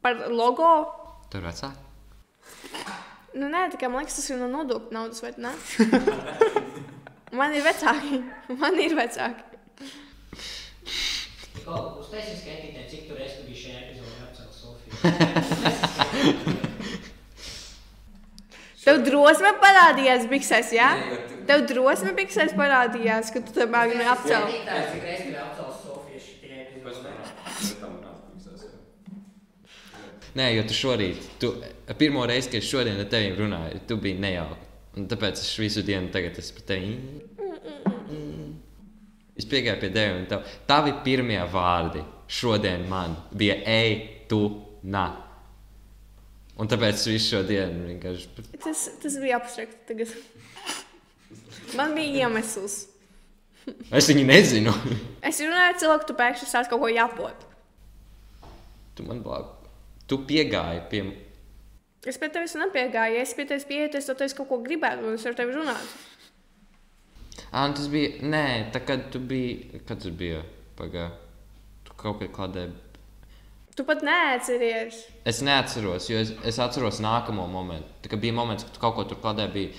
Par logo? Tur vecāki? Nē, tā kā man liekas, tas ir no nodokļu naudas, vai ne? Man ir vecāki. Uztaisi skaitītē, cik tu reiz tu biji šajā epizodē apcēl Sofiju. Tev drosme parādījās biksēs, jā? Tev drosme biksēs parādījās, ka tu te māgi neapcēl. Cik reiz tu apcēl Sofiju šajā epizodē? Nē, jo tu šorīt, pirmo reizi, kad es šodien ar teviem runāju, tu biji nejauki. Un tāpēc es visu dienu tagad esmu par tevi. Es piegāju pie tevi un tavi pirmie vārdi šodien man bija ej, tu, na. Un tāpēc es visu šodienu vienkārši... Tas bija abstrakt tagad. Man bija iemesls. Es viņu nezinu. Es runāju ar cilvēku, tu pēkšņi sāc kaut ko japot. Tu piegāji pie... Es pie tevis nepiegāju. Es pie tevis pieeju, es kaut ko gribētu, un es ar tevi runātu. Tas bija... Nē, kad tu biji... Kad tas bija? Pagā. Tu kaut kā klādē... Tu pat neatceries. Es neatceros, jo es atceros nākamo momentu. Tā kā bija moments, kad tu kaut ko tur klādē bija...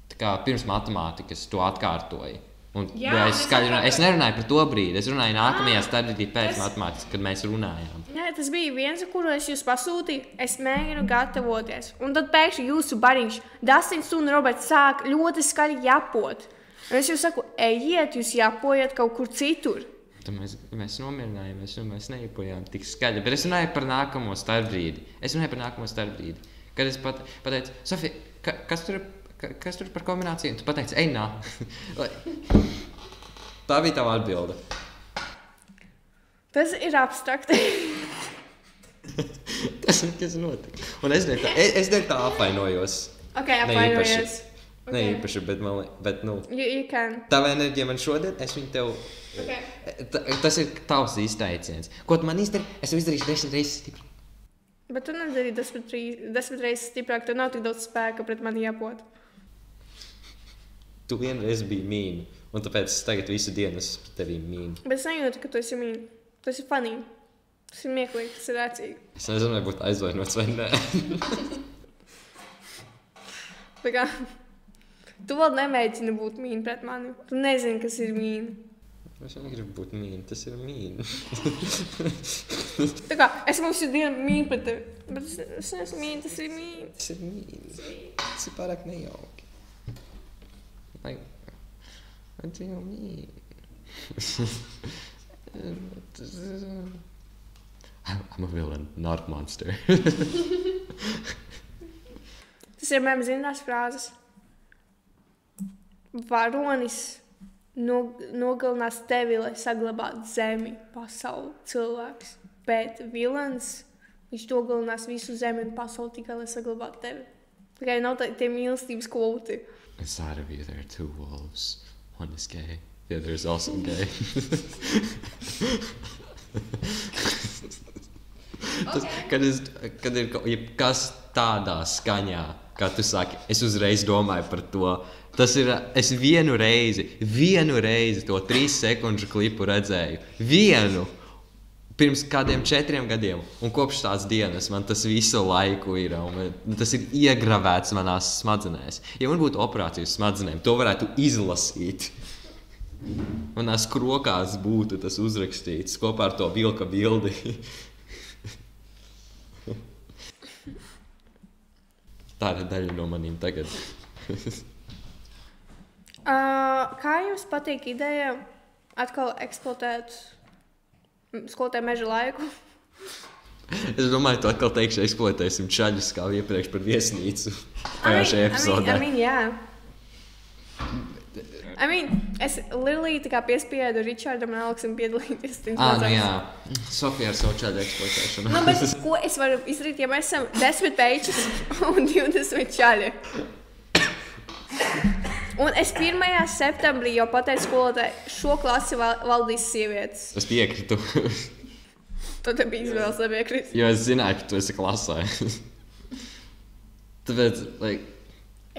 Tā kā pirms matemātikas tu atkārtoji. Un es nerunāju par to brīdi. Es runāju nākamajā stadijā pēc matemātikas, kad mēs runājām. Nē, tas bija viens, kuru es jūs pasūtīju. Es mēģinu gatavoties. Un tad pēkšņi jūsu bariņš, Dastins un Roberts sāk ļoti skaļi japot. Un es jūs saku, ejiet, jūs japojat kaut kur citur. Tad mēs nomierinājāmies, un mēs nejapojām tik skaļi. Bet es runāju par nākamo starpbrīdi. Kad es pateicu, Sofija, kas tur par kombināciju? Un tu pateici, ej, nā. Tā bija tava atbilde. Tas ir abstrakti. Tas ir, kas notika. Un es dēļ tā apvainojos. Ok, apvainojos. Ne īpaši, bet nu... You can. Tava enerģija man šodien, es viņu tev... Okay. Tas ir tavs izteiciens. Ko tu man izdarīji? Es tev izdarīšu 10 reizes stiprāk. Bet tu nedarīji 10 reizes stiprāk, tev nav tik daudz spēka pret mani jāpot. Tu vienreiz biji mīna, un tāpēc es tagad visu dienu esmu pret tevi mīna. Bet es nejūtu, ka tu esi mīna. Tu esi funny. Tas ir mieklīgi, tas ir rēcīgi. Es nezinu, vai būtu aizvainots vai nē. Tā kā, tu vēl nemēģini būt mīna pret mani. Tu nezini, kas ir mīna. Es negribu būt mīna, tas ir mīna. Tā kā, es visu dienu mīnu pret tevi. Bet es neesmu mīna, tas ir mīna. Tas ir mīna. Tas ir pārāk nejauki. What do you mean? I'm a villain, not a monster. Tas ir mēm zinās frāzes. Varonis nogalinās tevi, lai saglabātu zemi, pasauli, cilvēks. Bet vilans, viņš nogalinās visu zemi un pasauli tikai, lai saglabātu tevi. Tikai nav tie mīlestības kvoti. Inside of you there are 2 wolves. One is gay, the other is also gay. Kad ir kas tādā skaņā, kā tu saki, es uzreiz domāju par to. Tas ir, es vienu reizi to 3 sekundžu klipu redzēju. Vienu! Pirms kādiem 4 gadiem, un kopš tās dienas man tas visu laiku ir, un tas ir iegravēts manās smadzenēs. Ja man būtu operācijas smadzenēm, to varētu izlasīt. Manās krokās būtu tas uzrakstīts kopā ar to vilka bildi. Tā ir daļa no manīm tagad. Kā jums patīk ideja atkal eksploatēt skolotāju meža laiku? Es domāju, tu atkal teikšu, eksploatēsim čaļus kā iepriekš par viesnīcu pagājušajā epizodē. Jā. Es literally tā kā piespiedu Ričardam un Aleksam piedalīties. Nu jā. Sofija ar savu čaļu eksploatēšanu. Nu, bet ko es varu izdarīt, ja mēs esam 10 pēčus un 20 čaļi? Un es 1. septembrī jau pateicu skolotāji, šo klasi valdīs sievietes. Es piekritu. Tu te bija izvēles nepiekrist. Jo es zināju, ka tu esi klasē. Tāpēc,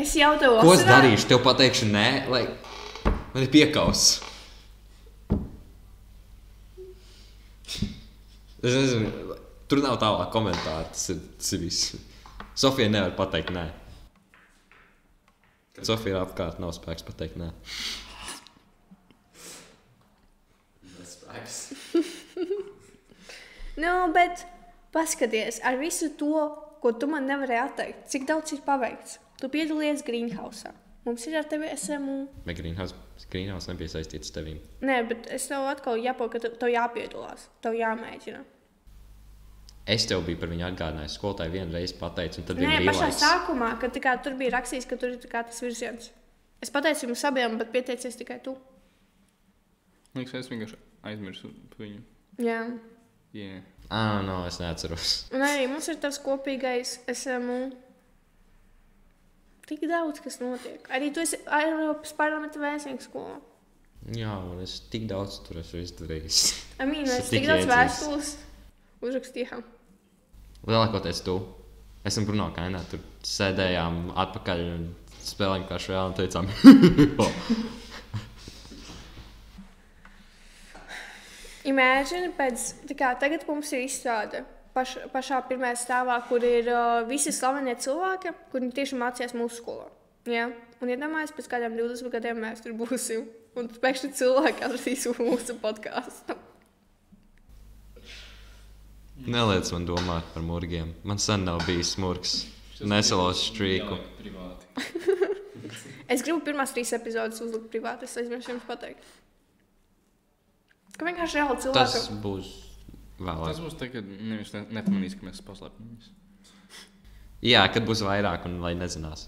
es jau tev ko es darīšu? Tev pateikšu nē, man ir piekauss. Es nezinu, tur nav tālāk komentāri, tas ir viss. Sofija nevar pateikt nē. Kad Sofija ir apkārt, nav spēks pateikt nē. Bez spēks. Bet paskaties, ar visu to, ko tu man nevarēji atteikt, cik daudz ir paveikts. Tu piedalījies Greenhouse'ā. Mums ir ar tevi SMU. Bet Greenhouse nebija saistīts tevīm. Nē, bet es tev atkal jāpauka, ka tev jāpiedalās. Tev jāmēģina. Es tev biju par viņu atgādinājis, skolotāji vienreiz pateicu, un tad bija Nē, pašā mīlēts. sākumā, kad tā kā, tur bija rakstīts, ka tur ir tā kā tas virziens. Es pateicu jums abiem, bet pieteicies tikai tu. Liekas, es vienkārši aizmirsu par viņu. Jā. Yeah. No, es neatceros. Un arī mums ir tas kopīgais, tik daudz, kas notiek. Arī tu esi Eiropas parlamenta vēstnieks skolā. Jā, un es tik daudz tur esmu izdarījis. Mēs tik daudz vēstules uzrakstījām. Lielākoties tu. Esam Bruno kainā, tur sēdējām atpakaļ un spēlējām kā šajā un teicām. Imagine, tagad mums ir izstrāde pašā pirmajā stāvā, kur ir visi slavenie cilvēki, kuri tieši mācījās mūsu skolā. Ja? Un iedomājies, pēc kādiem 20 gadiem mēs tur būsim. Un pēkšņi cilvēki atradīs mūsu podkāstu. Neliec man domāt par murgiem. Man sen nav bijis murgs. Nesalos strīku. Es gribu pirmās 3 epizodes uzlikt privāti. Es aizmirsu jums pateikt. Ka vienkārši reāli cilvēki. Tas būs vēlāk. Tas būs tā, ka nevis nepamanīs, ka mēs paslēpamies. Jā, kad būs vairāk un lai nezinās.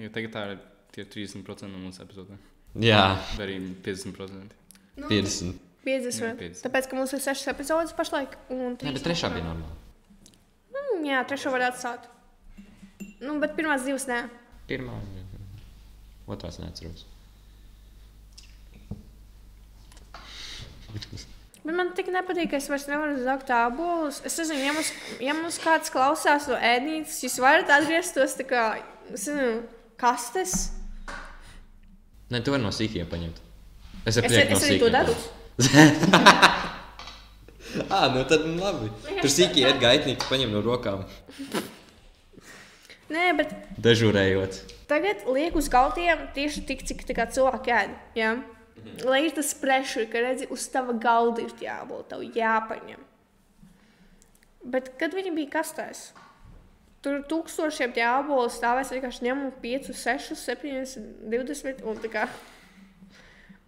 Ja tagad tā ir tie 30% no mūsu epizodēm. Jā. Vai arī 50%. 50. 50. Jā, 50. Tāpēc, ka mums ir 6 epizodes pašlaik. Nē, bet trešā bija normāla. Jā, trešo var atstāt. Bet pirmās 2 nē. Pirmā. Otrās neatceros. Bet man tik nepatīk, ka es vairs nevaru zakt ābolus. Es nezinu, ja mums kāds klausās no ēdnītes, jūs varat atgriezt tos tā kā, es nezinu, kastes. Nē, tu vari no sīkiem paņemt. Es arī to daru. Tad labi. Tur sīkie iet gaitnīgi, paņem no rokām. Nē, bet Dežurējot. tagad liek uz galdiem tieši tik, cik tā kā cilvēki ēd. Ja? Lai ir tas pressure, ka redzi, uz tava galda ir jābūt, tev jāpaņem. Bet kad viņi bija kastēs, tur 1000 jābolu stāvēs, vienkārši ņem 5, 6, 7, 20 un tā kā.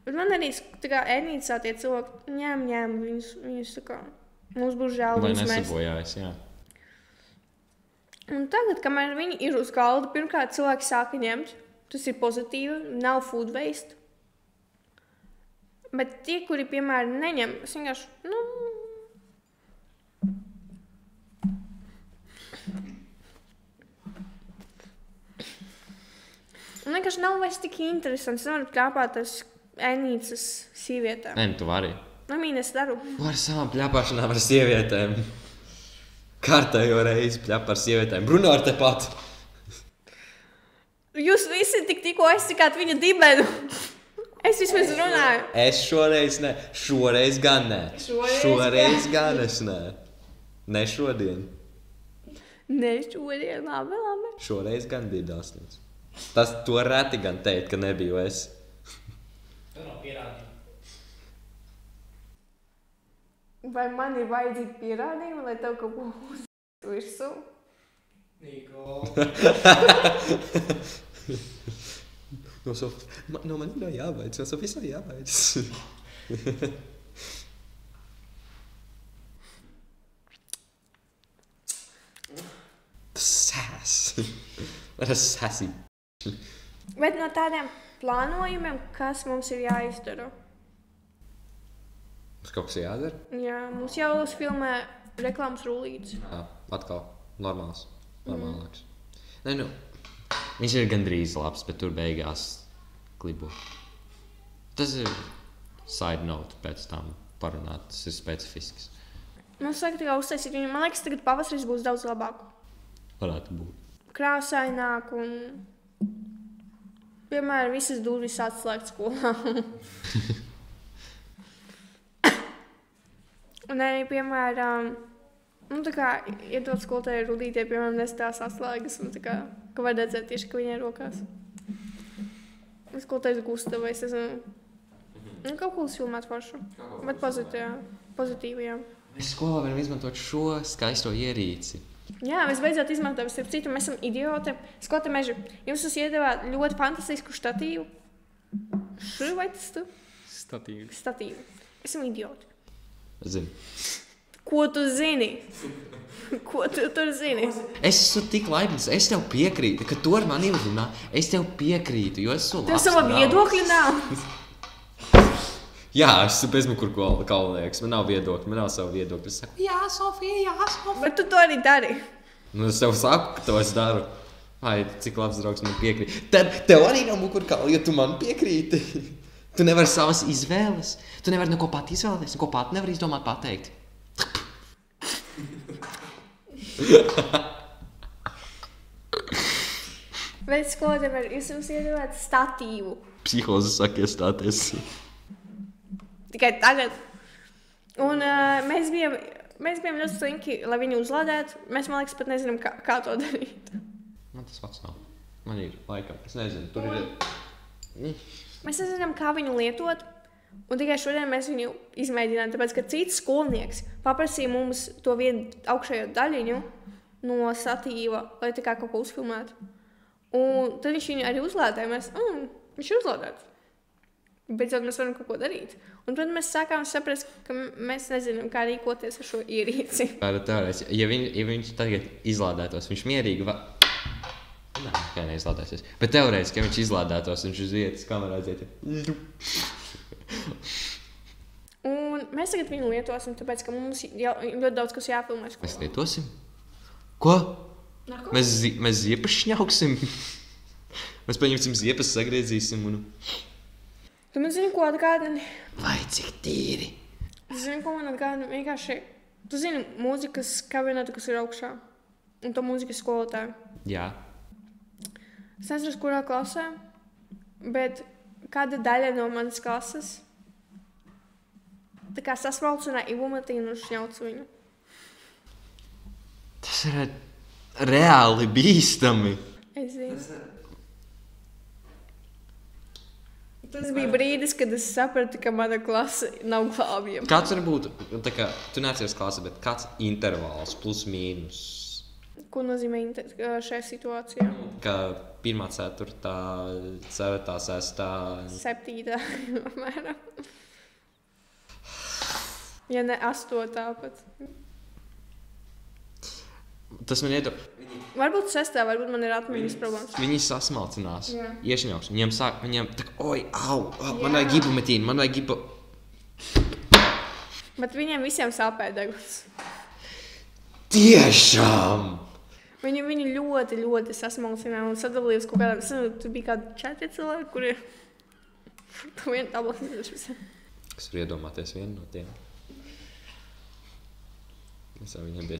Bet man arī tā kā ēdnīcā tie cilvēki ņem, viņus tā kā, mums būs žēl Lai viņus mest. nesabojājas, jā. Un tagad, kamēr viņi ir uz galda, pirmkārt cilvēki sāka ņemt, tas ir pozitīvi, nav food waste. Bet tie, kuri, piemēram, neņem, es vienkārši, un vienkārši nav vairs tik interesants. Es nevaru pļāpāt tas ēdnīcas sievietēm. Nē, tu vari. Es daru. Var savām pļāpāšanām ar sievietēm. Kārtējo reizi pļāpā ar sievietēm. Bruno ar tepat. Jūs visi tikko aizsikāt viņa dibenu. Es vismaz runāju. Es šoreiz ne. Šoreiz gan ne. Šoreiz gan es ne. Ne šodien. Ne šodien, labi. Šoreiz gan bija dāsnīts. Tas to reti gan teikt, ka nebiju es. Tu nav pierādījumi. Vai man ir vajadzīgi pierādījumi, lai tev kaut ko uzsākt virsū? Niko. No man nav jābaidz, no Sofijas nav jābaidz. Sass. Tas sassy. Bet no tādiem plānojumiem, kas mums ir jāizdara? Mums kaut kas jādara? Jā, mums jau uzfilmē reklāmas rullītes. Jā, atkal. Normāls. Normālāks. Nē, viņš ir gandrīz labs, bet tur beigās klibo. Tas ir side note pēc tam parunāt. Tas ir specifisks. Mums saka, tikai uztaisīt viņu. Man liekas, tagad pavasaris būs daudz labāk. Varētu būt. Krāsaināk un, piemēram, visas durvis atslēgt skolā. Un arī, piemēram, tā kā iedot skolotāji rudītie, piemēram, nestās atslēgas un tā kā, ka var redzēt tieši, ka viņai rokās. Skolotājs gusta vai es nezinu. Kaut ko filmēt foršu. Bet pozitīvi, jā. Mēs skolā varam izmantot šo skaisto ierīci. Jā, mēs beidzot izmantojam, starp citu, mēs esam idioti. Skota meži, jums tas iedevā ļoti fantastisku štatīvu. Vai tas tu? Statīvi. Statīvu. Esam idioti. Zinu. Ko tu zini? Ko tu tur zini? Es esmu tik laipns, es tev piekrītu, ka tu ar mani runā. Es tev piekrītu, jo es esmu Tev labs sava draugs. viedokļa nav. Jā, es esmu bezmukur kalnieks, man nav viedokļa, man nav savu viedokļu. Es saku, jā, Sofija. Bet tu to arī dari. Nu, es tev saku, ka to es daru. Ai, cik labs draugs man piekrīt. Tad tev arī nav mukurkāli, ja tu man piekrīti. Tu nevari savas izvēles. Tu nevari neko pat izvēlēties, neko pat nevari izdomāt pateikt. Bet skolotāji var jums iedot statīvu. Psihoze saka iestāties. Tikai tagad. Un mēs bijām ļoti slinki, lai viņu uzlādētu. Mēs, man liekas, pat nezinām, kā to darīt. Man tas pats nav. Man ir laikam, es nezinu, tur ir... Mēs nezinām, kā viņu lietot. Un tikai šodien mēs viņu izmēģinājām, tāpēc, ka cits skolnieks paprasīja mums to vienu augšējo daļiņu no statīva, lai tā kā kaut ko uzfilmētu. Un tad viņš viņu arī uzlādēja. Mēs, viņš ir uzlādēts. Beidzot, mēs varam kaut ko darīt. Un tad mēs sākām saprast, ka mēs nezinām, kā rīkoties ar šo ierīci. Ja viņš tagad izlādētos, viņš mierīgi Nē, kā neizlādēsies. Bet teorētiski, ja viņš izlādētos, viņš uz vietas kamerā aiziet. Un mēs tagad viņu lietosim, tāpēc, ka mums ļoti daudz kas jāfilmē skolā. Mēs lietosim? Ko? Mēs ziepas šņauksim. Mēs paņemsim ziepas, sagriezīsim un... Tu man zini, ko atgādini? Vai cik tīri? Tu zini, ko man atgādini? Vienkārši, tu zini mūzikas kabineta, kas ir augšā. Un to mūzikas skolotāju. Jā. Es nezinu, kurā klasē, bet kāda daļa no manas klases tā kā sasmalcināja Ivumatīnu un šņauca viņu. Tas ir reāli bīstami. Es zinu. Tas bija brīdis, kad es sapratu, ka mana klase nav glābjama. Kāds var būt, tā kā tu neatceries klase, bet kāds intervāls plus mīnus? Ko nozīmē šajā situācijā? Kā 1, 4, 4, 6. 7. apmēram. Ja ne 8. pat. Tas man iedod. Varbūt 6. varbūt man ir atmiņas problēmas. Viņi sasmalcinās. Jā. Iešņauks. Viņiem tā kā, man vajag ibumetīnu, man vajag ibu... Bet viņiem visiem sāpēja deguns. Tiešām! Viņu ļoti, ļoti sasmalcināja un sadalīja uz kaut kādām... Tur bija kādi 4 cilvēki, kuri... Tu vienu tableti. Es varu iedomāties vienu no tiem. Es ar viņiem bija...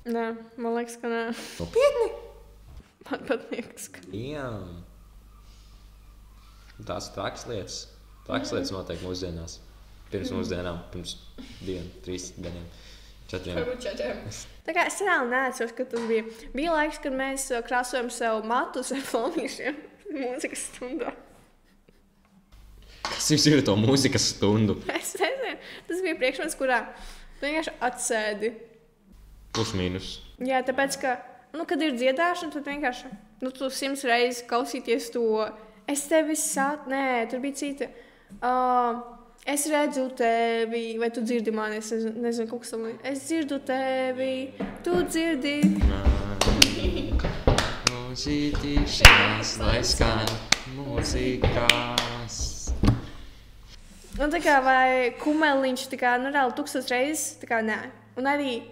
Nē, man liekas, ka nē. Nopietni? Man pat liekas, ka... Jā. Tās traks lietas. Traks lietas notiek mūsdienās. Pirms mūsdienām, pirms 2, 3 gadiem. 4. Tā kā es reāli neatceros, ka tas bija. Bija laiks, kad mēs krāsojam sev matus ar flamīšiem mūzikas stundā. Kas jums ir to mūzikas stundu? Es nezinu. Tas bija priekšmets, kurā tu vienkārši atsēdi. Plus mīnus. Jā, tāpēc, ka, kad ir dziedāšana, tad vienkārši, tu 100 reizes klausīties to. Es tevi Nē, tur bija cita. Es redzu tevi, vai tu dzirdi mani, es nezinu, kaut kas tam līdz. Es dzirdu tevi, tu dzirdi. Mūzītīšanās, lai skan mūzikās. Un tā kā vai kumeliņš, tā kā, reāli 1000 reizes, tā kā nē. Un arī,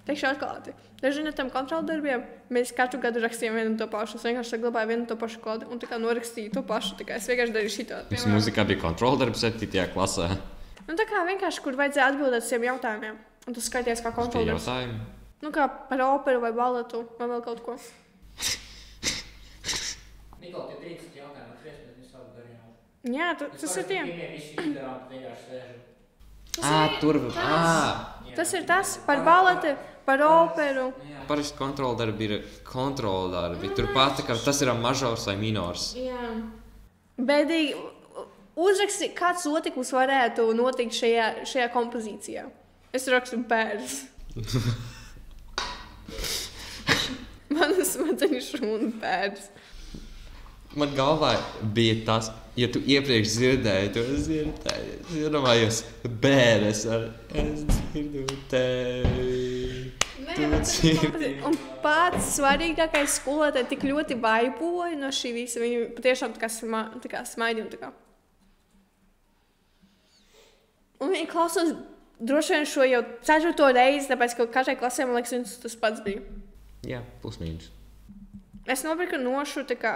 teikšu atklāti, daži no tiem kontroldarbiem mēs katru gadu rakstījām vienu un to pašu. Es vienkārši saglabāju vienu un to pašu kodu un tā kā norakstīju to pašu. Tā kā es vienkārši darīju šitā. Jums mūzikā bija kontroldarbs 7. klasē? Tā kā vienkārši, kur vajadzēja atbildēt uz tiem jautājumiem. Un tas skaities kā kontroldarbs. Jautājumi? Kā par operu vai baletu vai vēl kaut ko. Nikola, tie 30 jautājumi atries, bet mēs savu darījām. Jā, tas ir tie. Visi izdarām, tu vienkārši sēžu. Tas ir tas par baleti, par operu. Parasti kontroldarbi ir kontroldarbi. Turpat, ka tas ir mažors vai minors. Jā. Bēdīgi uzraksti, kāds notikums varētu notikt šajā kompozīcijā. Es rakstu bērns. Manas smadzeņu šūna bērns. Man galvā bija tas, ja tu iepriekš dzirdēji, to dzirdēji. Es iedomājos bēres ar es dzirdu tevi. Un pats svarīgākais skolotāji tik ļoti vaiboja no šī visa. Viņi patiešām tā kā smaidi un tā kā. Un viņi klausās droši vien šo jau 4. reizi, tāpēc, ka katrai klasē, man liekas, tas pats bija. Jā, pusmīnus. Es nopirku nošu tā kā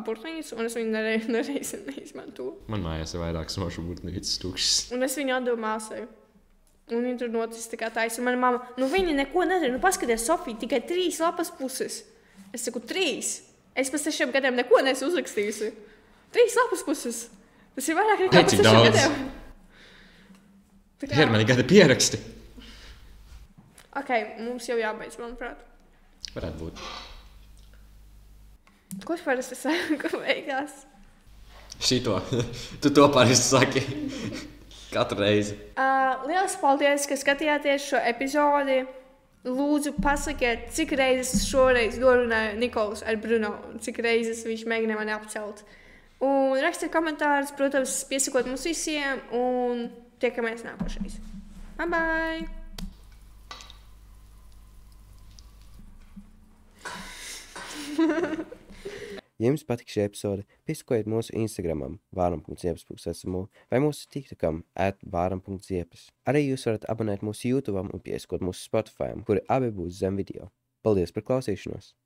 burtnīcu, un es viņu nereiz neizmantoju. Man mājās ir vairākas nošu burtnīcas tukšas. Un es viņu atdevu māsai. Un viņa tur notis tā kā taisa. Un mana mamma, viņa neko nedara. Paskaties, Sofija, tikai 3 lapas puses. Es saku, 3. Es pēc 6 gadiem neko neesmu uzrakstījusi. 3 lapas puses. Tas ir vairāk nekā pēc 6 gadiem. Hermani, gada pieraksti. Ok, mums jau jābeidz, manuprāt. Varētu būt. Ko es parasti saku beigās? Šito. Tu to parasti saki. Katru reizi. Lielas paldies, ka skatījāties šo epizodi. Lūdzu, pasakiet, cik reizes šoreiz norunāju Nikols ar Bruno, cik reizes viņš mēģināja mani apcelt. Un rakstiet komentārus, protams, piesakot mums visiem, un tiekamies nākošais. Bye bye! Ja jums patīk šī epizode, piesakojiet mūsu Instagramam varam.ziepes.esmu vai mūsu TikTokam @varam.ziepes. Arī jūs varat abonēt mūsu YouTubeam un piesakot mūsu Spotifyam, kuri abi būs zem video. Paldies par klausīšanos!